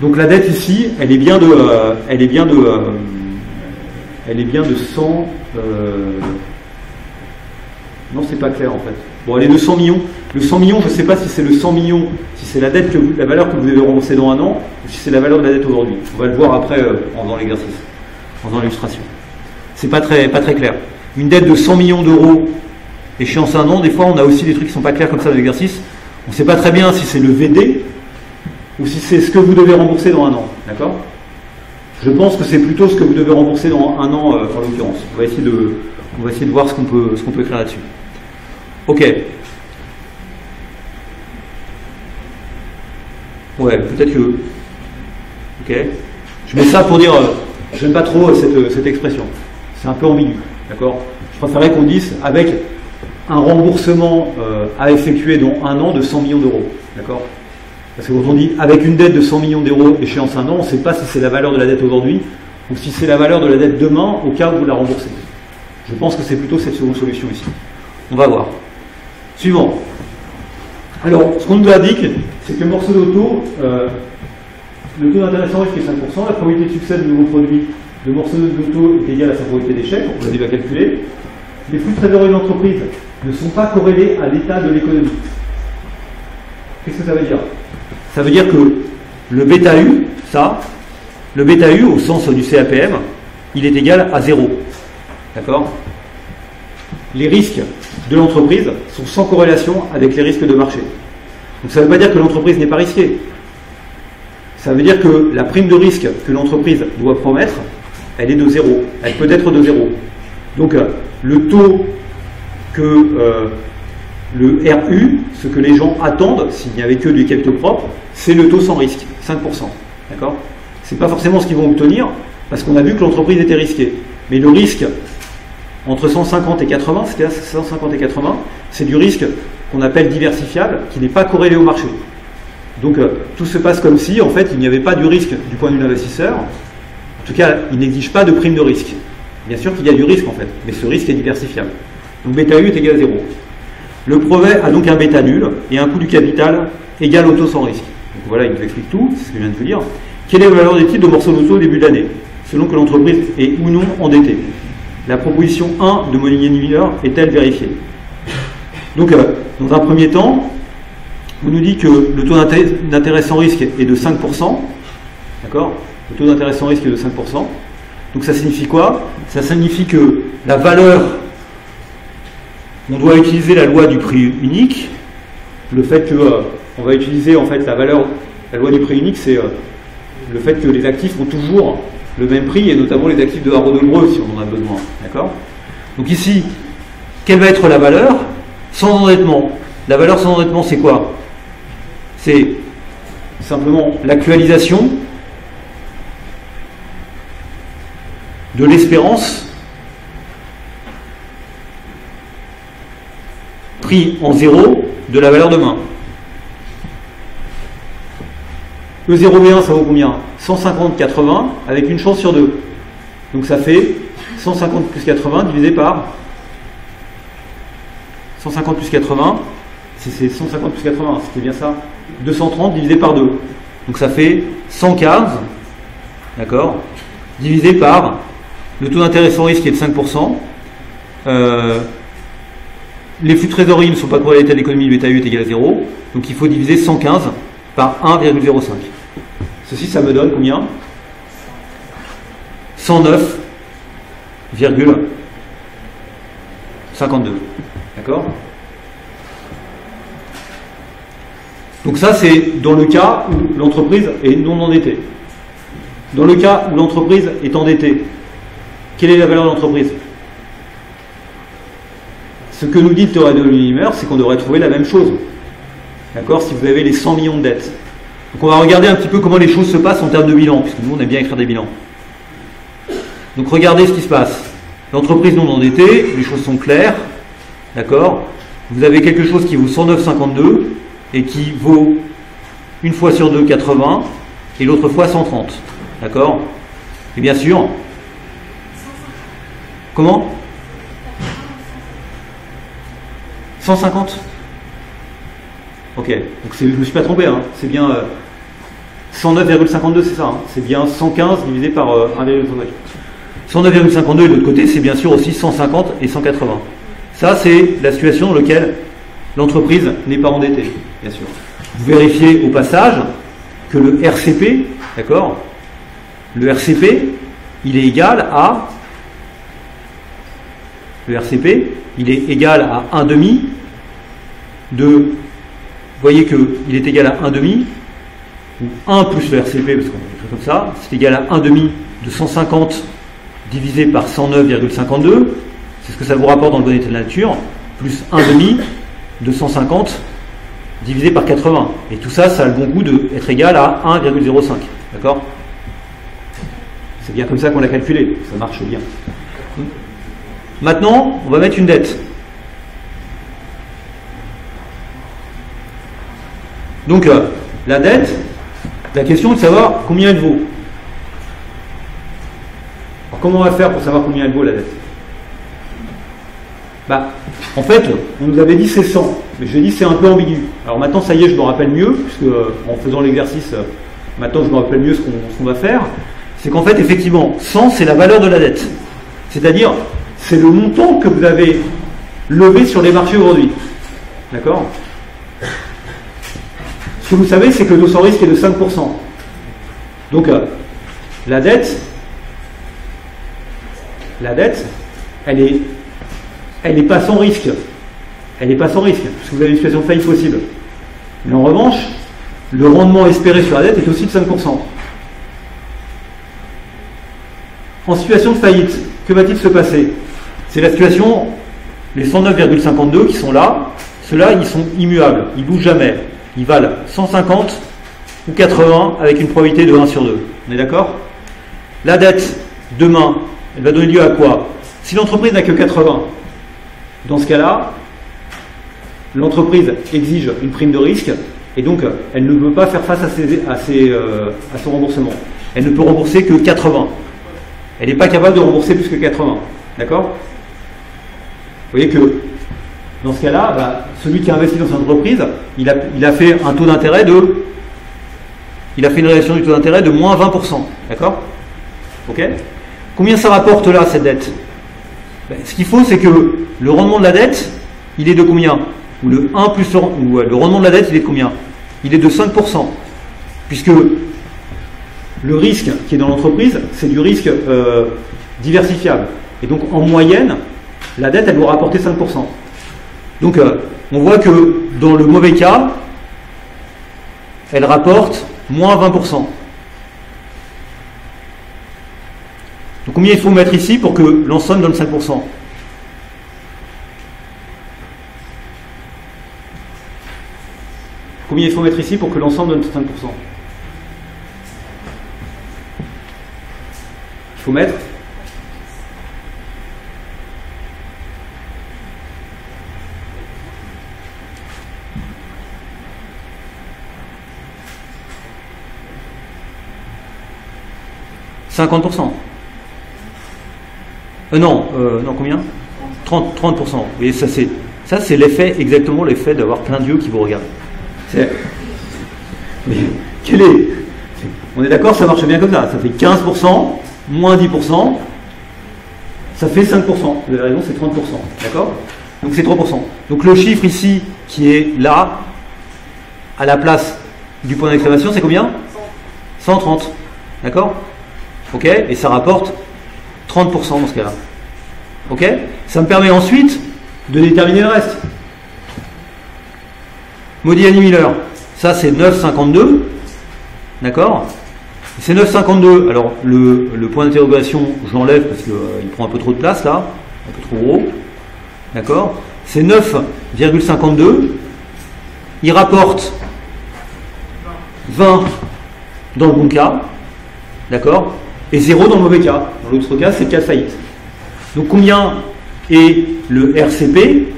Donc la dette ici, elle est bien de 100. Non, c'est pas clair en fait. Bon, allez, de 100 millions. Le 100 millions, je ne sais pas si c'est le 100 millions, si c'est la dette la valeur que vous devez rembourser dans un an, ou si c'est la valeur de la dette aujourd'hui. On va le voir après en faisant l'exercice, en faisant l'illustration. C'est pas très clair. Une dette de 100 millions d'euros, échéance un an, des fois on a aussi des trucs qui ne sont pas clairs comme ça dans l'exercice. On ne sait pas très bien si c'est le VD, ou si c'est ce que vous devez rembourser dans un an. D'accord ? Je pense que c'est plutôt ce que vous devez rembourser dans un an, en l'occurrence. On va essayer de voir ce qu'on peut écrire là-dessus. Ok. Ouais, peut-être que... Ok. Je mets ça pour dire... je n'aime pas trop cette expression. C'est un peu ambigu. D'accord ? Je préférerais qu'on dise avec un remboursement à effectuer dans un an de 100 millions d'euros. D'accord ? Parce que quand on dit avec une dette de 100 millions d'euros échéance un an, on ne sait pas si c'est la valeur de la dette aujourd'hui ou si c'est la valeur de la dette demain au cas où vous la remboursez. Je pense que c'est plutôt cette seconde solution ici. On va voir. Suivant. Alors, ce qu'on nous indique, c'est que le morceau d'auto, le taux d'intérêt sans risque est 5%, la probabilité de succès de nouveau produit, le morceau d'auto est égal à sa probabilité d'échec, on l'a déjà calculé. Les flux de trésorerie de l'entreprise ne sont pas corrélés à l'état de l'économie. Qu'est-ce que ça veut dire ? Ça veut dire que le bêta U, le bêta U au sens du CAPM, il est égal à 0. D'accord ? Les risques de l'entreprise sont sans corrélation avec les risques de marché. Donc ça ne veut pas dire que l'entreprise n'est pas risquée. Ça veut dire que la prime de risque que l'entreprise doit promettre, elle est de 0. Elle peut être de 0. Donc le taux que le RU, ce que les gens attendent, s'il n'y avait que du capitaux propres, c'est le taux sans risque, 5%. D'accord ? C'est pas forcément ce qu'ils vont obtenir, parce qu'on a vu que l'entreprise était risquée. Mais le risque entre 150 et 80, c'est-à-dire 150 et 80, c'est du risque qu'on appelle diversifiable, qui n'est pas corrélé au marché. Donc tout se passe comme si, en fait, il n'y avait pas du risque du point de vue de l'investisseur. En tout cas, il n'exige pas de prime de risque. Bien sûr qu'il y a du risque, en fait, mais ce risque est diversifiable. Donc bêta U est égal à 0. Le brevet a donc un bêta nul et un coût du capital égal au taux sans risque. Donc voilà, il nous explique tout, c'est ce que je viens de vous dire. Quelle est la valeur des titres de morceaux d'auto au début de l'année, selon que l'entreprise est ou non endettée? La proposition 1 de Molinier-Miller est-elle vérifiée? Donc, dans un premier temps, on nous dit que le taux d'intérêt sans risque est de 5%. D'accord? Le taux d'intérêt sans risque est de 5%. Donc ça signifie quoi? Ça signifie que la valeur, on doit utiliser la loi du prix unique. Le fait que on va utiliser en fait la loi du prix unique, c'est le fait que les actifs ont toujours le même prix, et notamment les actifs de Haro de Breu, si on en a besoin. D'accord? Donc ici, quelle va être la valeur sans endettement? La valeur sans endettement, c'est quoi? C'est simplement l'actualisation de l'espérance pris en zéro de la valeur demain. E0B1, ça vaut combien? 150 80 avec une chance sur 2. Donc ça fait 150 plus 80 divisé par 150 plus 80, c'est 150 plus 80, c'était bien ça, 230 divisé par 2. Donc ça fait 115, d'accord, divisé par le taux d'intérêt sans risque qui est de 5%. Les flux de trésorerie ne sont pas corrélés à l'économie, le bêta U est égal à 0. Donc il faut diviser 115 par 1,05. Ceci, ça me donne combien? 109,52. D'accord? Donc ça, c'est dans le cas où l'entreprise est non endettée. Dans le cas où l'entreprise est endettée, quelle est la valeur de l'entreprise? Ce que nous dit le théorème de Molinier-Miller, c'est qu'on devrait trouver la même chose. D'accord? Si vous avez les 100 millions de dettes. Donc on va regarder un petit peu comment les choses se passent en termes de bilan, puisque nous on aime bien écrire des bilans. Donc regardez ce qui se passe. L'entreprise non endettée, les choses sont claires. D'accord? Vous avez quelque chose qui vaut 109,52 et qui vaut une fois sur deux 80 et l'autre fois 130. D'accord? Et bien sûr. Comment? 150? Ok, donc je ne me suis pas trompé, hein. C'est bien 109,52, c'est ça, hein. C'est bien 115 divisé par 1,52. 109,52 et de l'autre côté, c'est bien sûr aussi 150 et 180. Ça, c'est la situation dans laquelle l'entreprise n'est pas endettée, bien sûr. Vous vérifiez au passage que le RCP, d'accord, le RCP, il est égal à, le RCP, il est égal à 1 demi de, vous voyez qu'il est égal à 1 demi, ou 1 plus le RCP, parce qu'on écrit comme ça, c'est égal à 1 demi de 150 divisé par 109,52, c'est ce que ça vous rapporte dans le bon état de la nature, plus 1 demi de 150 divisé par 80. Et tout ça, ça a le bon goût d'être égal à 1,05. D'accord ? C'est bien comme ça qu'on l'a calculé, ça marche bien. Maintenant, on va mettre une dette. Donc, la dette, la question est de savoir combien elle vaut. Alors, comment on va faire pour savoir combien elle vaut la dette ? En fait, on nous avait dit c'est 100, mais j'ai dit c'est un peu ambigu. Alors maintenant, ça y est, je me rappelle mieux, puisque en faisant l'exercice, maintenant je me rappelle mieux ce qu'on va faire. C'est qu'en fait, effectivement, 100, c'est la valeur de la dette. C'est-à-dire, c'est le montant que vous avez levé sur les marchés aujourd'hui. D'accord ? Ce que vous savez, c'est que le taux sans risque est de 5%. Donc, la dette, elle n'est pas sans risque. Elle n'est pas sans risque, parce que vous avez une situation de faillite possible. Mais en revanche, le rendement espéré sur la dette est aussi de 5%. En situation de faillite, que va-t-il se passer ? C'est la situation, les 109,52 qui sont là, ceux-là, ils sont immuables, ils ne bougent jamais. Ils valent 150 ou 80 avec une probabilité de 1 sur 2. On est d'accord ? La dette, demain, elle va donner lieu à quoi ? Si l'entreprise n'a que 80, dans ce cas-là, l'entreprise exige une prime de risque et donc elle ne peut pas faire face à son remboursement. Elle ne peut rembourser que 80. Elle n'est pas capable de rembourser plus que 80. D'accord ? Vous voyez que dans ce cas-là, celui qui a investi dans son entreprise, il a fait un taux d'intérêt il a fait une réalisation du taux d'intérêt de moins 20%. D'accord ? Ok ? Combien ça rapporte là, cette dette ? Ce qu'il faut, c'est que le rendement de la dette, il est de combien ? Ou le 1 plus le rendement de la dette, il est de combien ? Il est de 5%. Puisque le risque qui est dans l'entreprise, c'est du risque diversifiable. Et donc, en moyenne, la dette, elle doit rapporter 5%. Donc, on voit que dans le mauvais cas, elle rapporte moins 20%. Donc combien il faut mettre ici pour que l'ensemble donne 5%? Combien il faut mettre ici pour que l'ensemble donne 5%? Il faut mettre 50%. Non, combien? 30%. Vous voyez, ça c'est l'effet, exactement l'effet d'avoir plein d'yeux qui vous regardent. Mais quel est? On est d'accord, ça marche bien comme ça. Ça fait 15%, moins 10%, ça fait 5%. Vous avez raison, c'est 30%. D'accord? Donc c'est 3%. Donc le chiffre ici, qui est là, à la place du point d'exclamation, c'est combien? 130. D'accord? Ok? Et ça rapporte 30% dans ce cas-là. Ok? Ça me permet ensuite de déterminer le reste. Modigliani Miller, ça c'est 9,52. D'accord? C'est 9,52. Alors le point d'interrogation, je l'enlève parce qu'il prend un peu trop de place là, un peu trop gros. D'accord? C'est 9,52. Il rapporte 20 dans le bon cas. D'accord? Et 0 dans le mauvais cas. Dans l'autre cas, c'est le cas de faillite. Donc combien est le RCP?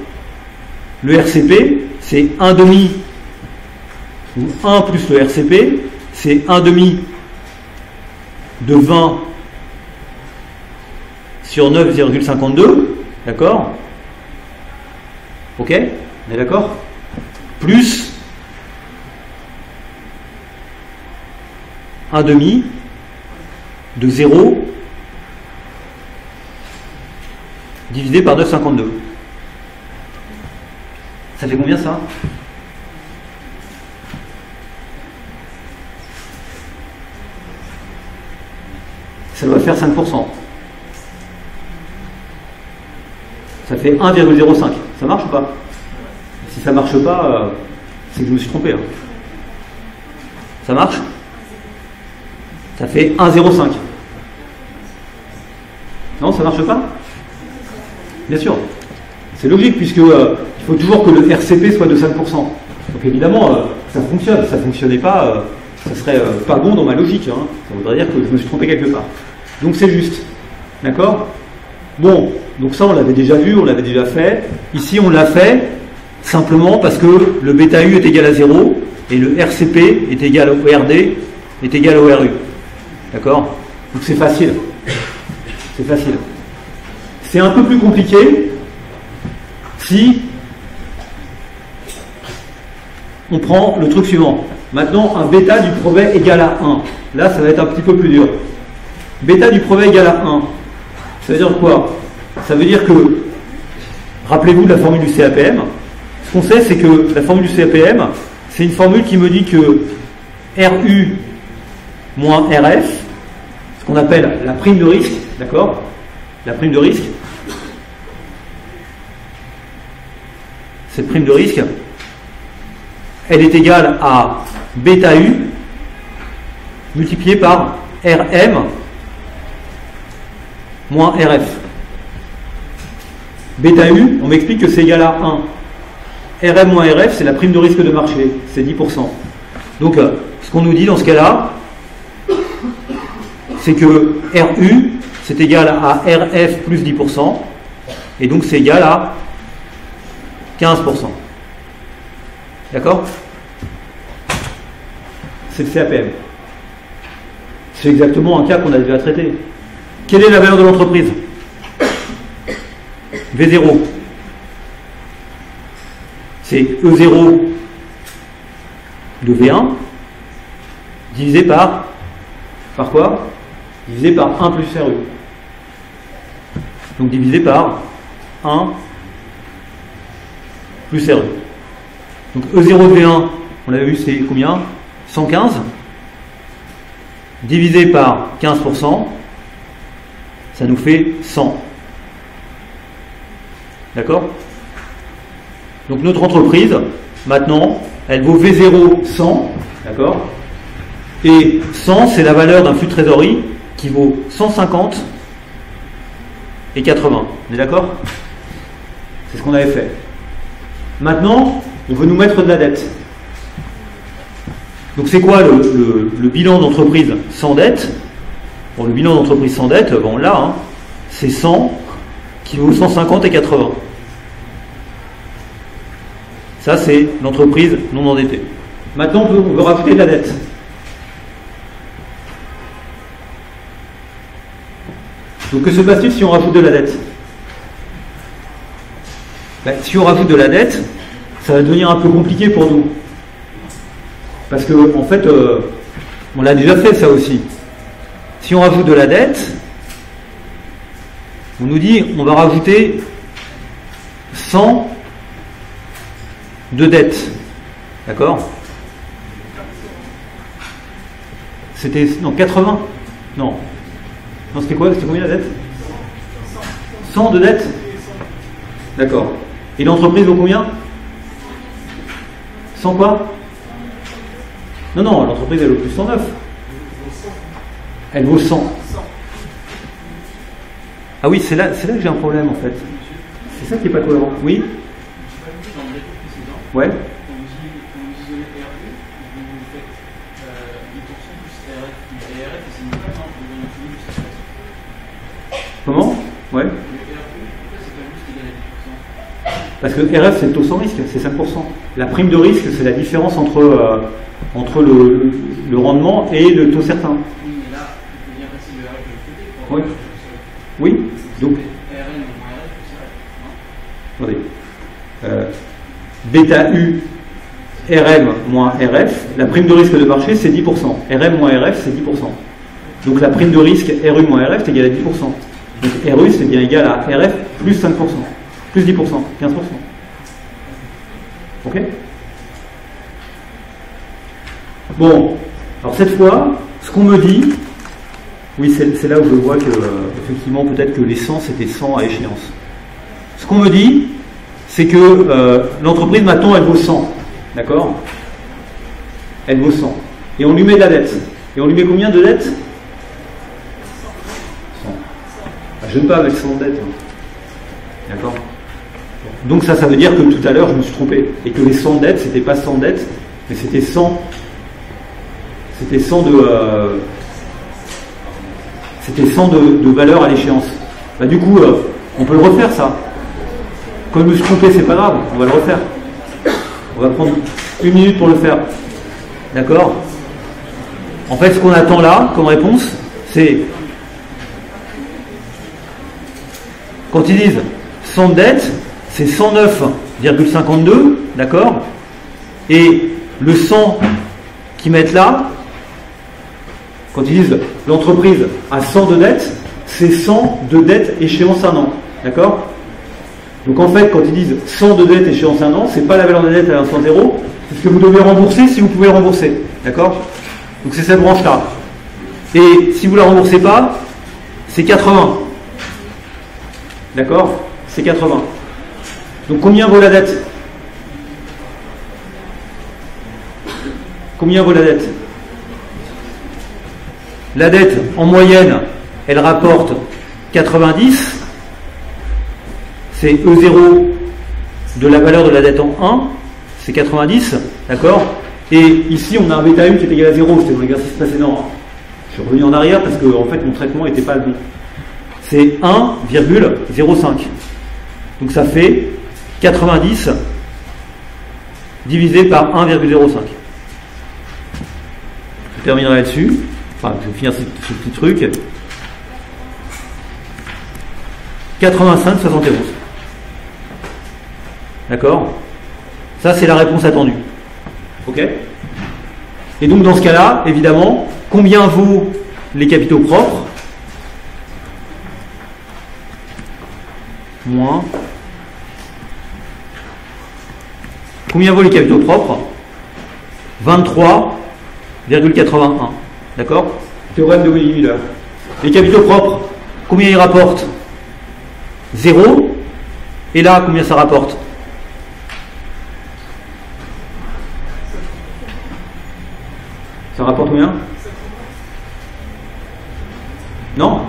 Le RCP, c'est 1 demi, ou 1 plus le RCP, c'est 1 demi de 20 sur 9,52. D'accord? Ok? On est d'accord? Plus 1 demi de 0 divisé par 9,52. Ça fait combien ça? Ça doit faire 5%. Ça fait 1,05. Ça marche ou pas? Si ça marche pas, c'est que je me suis trompé. Hein. Ça marche? Ça fait 1,05. Non, ça marche pas? Bien sûr. C'est logique puisque il faut toujours que le RCP soit de 5%. Donc évidemment, ça fonctionne. Si ça ne fonctionnait pas, ça serait pas bon dans ma logique. Hein. Ça voudrait dire que je me suis trompé quelque part. Donc c'est juste. D'accord? Bon, donc ça on l'avait déjà vu, on l'avait déjà fait. Ici on l'a fait simplement parce que le bêta U est égal à 0 et le RCP est égal au RD est égal au RU. D'accord? Donc c'est facile. C'est facile. C'est un peu plus compliqué si on prend le truc suivant. Maintenant, un bêta du brevet égal à 1. Là, ça va être un petit peu plus dur. Bêta du brevet égal à 1. Ça veut dire quoi? Ça veut dire que, rappelez-vous de la formule du CAPM. Ce qu'on sait, c'est que la formule du CAPM, c'est une formule qui me dit que RU moins RF, ce qu'on appelle la prime de risque, d'accord? La prime de risque, cette prime de risque, elle est égale à bêta U multiplié par RM moins RF. Bêta U, on m'explique que c'est égal à 1. RM moins RF, c'est la prime de risque de marché, c'est 10%. Donc, ce qu'on nous dit dans ce cas-là, c'est que RU, c'est égal à RF plus 10%, et donc c'est égal à 15%. D'accord? C'est le CAPM. C'est exactement un cas qu'on a déjà traité. Quelle est la valeur de l'entreprise? V0. C'est E0 de V1 divisé par quoi? Divisé par 1 plus RU. Donc divisé par 1 plus RU. Donc E0 de V1, on l'a vu, c'est combien? 115 divisé par 15%, ça nous fait 100. D'accord? Donc notre entreprise, maintenant, elle vaut V0 100, d'accord? Et 100, c'est la valeur d'un flux de trésorerie qui vaut 150 et 80. On est d'accord? C'est ce qu'on avait fait. Maintenant, on veut nous mettre de la dette. Donc c'est quoi le bilan d'entreprise sans dette? Bon, le bilan d'entreprise sans dette, bon, on l'a, hein, c'est 100 qui vaut 150 et 80. Ça, c'est l'entreprise non endettée. Maintenant, on veut rajouter de la dette. Donc que se passe-t-il si on rajoute de la dette? Ben, si on rajoute de la dette, ça va devenir un peu compliqué pour nous. Parce que, en fait, on l'a déjà fait ça aussi. Si on rajoute de la dette, on nous dit on va rajouter 100 de dette. D'accord? C'était. Non, 80? Non. Non, c'était quoi? C'était combien la dette? 100 de dette? D'accord. Et l'entreprise vaut combien? 100 quoi? Non, non, l'entreprise elle vaut plus 109. Elle vaut 100. Ah oui, c'est là que j'ai un problème en fait. C'est ça qui n'est pas cohérent. Oui? Ouais. Comment? Ouais. Parce que RF c'est le taux sans risque, c'est 5%. La prime de risque c'est la différence entre le rendement et le taux certain. Oui. Oui. Donc. Attendez. Bêta U RM moins RF, la prime de risque de marché c'est 10%. RM moins RF c'est 10%. Donc la prime de risque RU moins RF c'est égal à 10%. Donc RU c'est bien égal à RF plus 5%. Plus 10%, 15%. Ok? Bon, alors cette fois, ce qu'on me dit, oui, c'est là où je vois que, effectivement, peut-être que les 100, c'était 100 à échéance. Ce qu'on me dit, c'est que l'entreprise, maintenant, elle vaut 100. D'accord? Elle vaut 100. Et on lui met de la dette. Et on lui met combien de dette? 100. Ah, je n'aime pas avec 100 dettes. Hein. D'accord? Donc ça veut dire que tout à l'heure, je me suis trompé. Et que les 100 dettes, c'était pas 100 dettes, mais c'était 100. C'était 100 de valeur à l'échéance. Bah, du coup, on peut le refaire, ça. Comme je me suis trompé, c'est pas grave, on va le refaire. On va prendre 1 minute pour le faire. D'accord? En fait, ce qu'on attend là, comme réponse, c'est... Quand ils disent 100 de dette, c'est 109,52, d'accord? Et le 100 qu'ils mettent là, quand ils disent l'entreprise a 100 de dette, c'est 100 de dette échéance 1 an. D'accord? Donc en fait, quand ils disent 100 de dette échéance 1 an, c'est pas la valeur de dette à l'instant 0, c'est ce que vous devez rembourser si vous pouvez le rembourser. D'accord? Donc c'est cette branche-là. Et si vous ne la remboursez pas, c'est 80. D'accord? C'est 80. Donc combien vaut la dette? Combien vaut la dette? La dette, en moyenne, elle rapporte 90. C'est E0 de la valeur de la dette en 1. C'est 90. D'accord? Et ici, on a un bêta 1 qui est égal à 0. C'était dans l'exercice précédent. Je suis revenu en arrière parce que en fait, mon traitement n'était pas le bon. C'est 1,05. Donc ça fait 90 divisé par 1,05. Je terminerai là-dessus. Enfin, je vais finir ce petit truc. 85,71. D'accord? Ça, c'est la réponse attendue. Ok? Et donc, dans ce cas-là, évidemment, combien vaut les capitaux propres? Moins. Combien vaut les capitaux propres? 23,81. D'accord? Théorème de Willy-Miller. Les capitaux propres, combien ils rapportent? 0. Et là, combien ça rapporte? Ça rapporte combien? Non?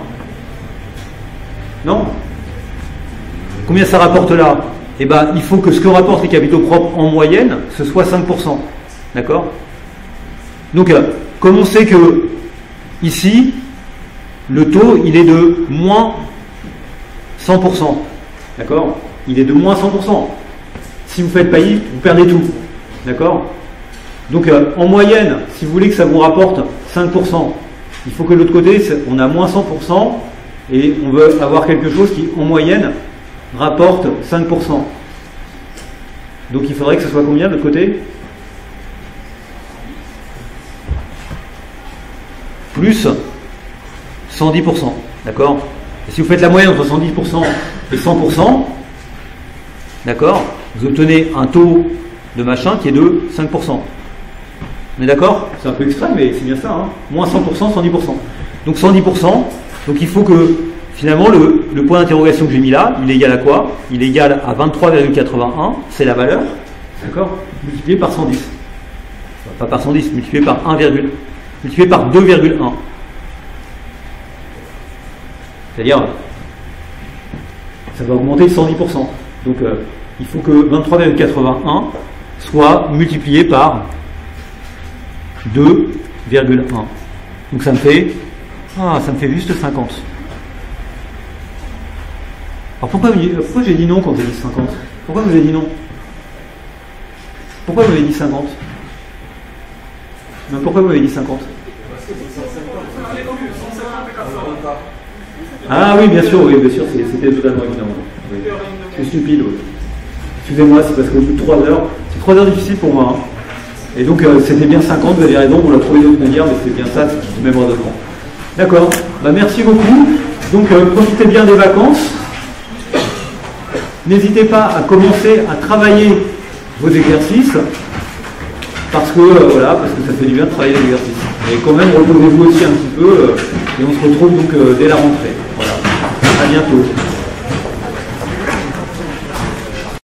Non? Combien ça rapporte là? Eh bien, il faut que ce que rapportent les capitaux propres en moyenne, ce soit 5%. D'accord? Donc, comme on sait que ici, le taux, il est de moins 100%. D'accord? Il est de moins 100%. Si vous faites faillite, vous perdez tout. D'accord? Donc, en moyenne, si vous voulez que ça vous rapporte 5%, il faut que de l'autre côté, on a moins 100% et on veut avoir quelque chose qui, en moyenne, rapporte 5%. Donc, il faudrait que ce soit combien de l'autre côté? Plus 110%. D'accord? Et si vous faites la moyenne entre 110% et 100%, d'accord, vous obtenez un taux de machin qui est de 5%. On est d'accord? C'est un peu extrême, mais c'est bien ça. Hein, moins 100%, 110%. Donc 110%, donc il faut que, finalement, le point d'interrogation que j'ai mis là, il est égal à quoi? Il est égal à 23,81, c'est la valeur, d'accord, multiplié par 110. Enfin, pas par 110, multiplié par 1, multiplié par 2,1. C'est-à-dire, ça va augmenter de 110%. Donc, il faut que 23,81 soit multiplié par 2,1. Donc ça me fait juste 50. Alors pourquoi j'ai dit non quand j'ai dit 50? Pourquoi vous avez dit non? Pourquoi vous avez dit 50? Mais pourquoi vous avez dit 50? Ah oui, bien sûr, c'était totalement évident. Oui. C'est stupide. Oui. Excusez-moi, c'est parce qu'au bout de 3 heures, c'est 3 heures difficiles pour moi. Hein. Et donc c'était bien 50, vous avez raison, on l'a trouvé d'autres manières, mais c'est bien ça, c'est du même raisonnement. D'accord, bah, merci beaucoup. Donc profitez bien des vacances. N'hésitez pas à commencer à travailler vos exercices, parce que ça fait du bien de travailler l'exercice. Et quand même, reposez-vous aussi un petit peu, et on se retrouve donc dès la rentrée. Voilà. À bientôt.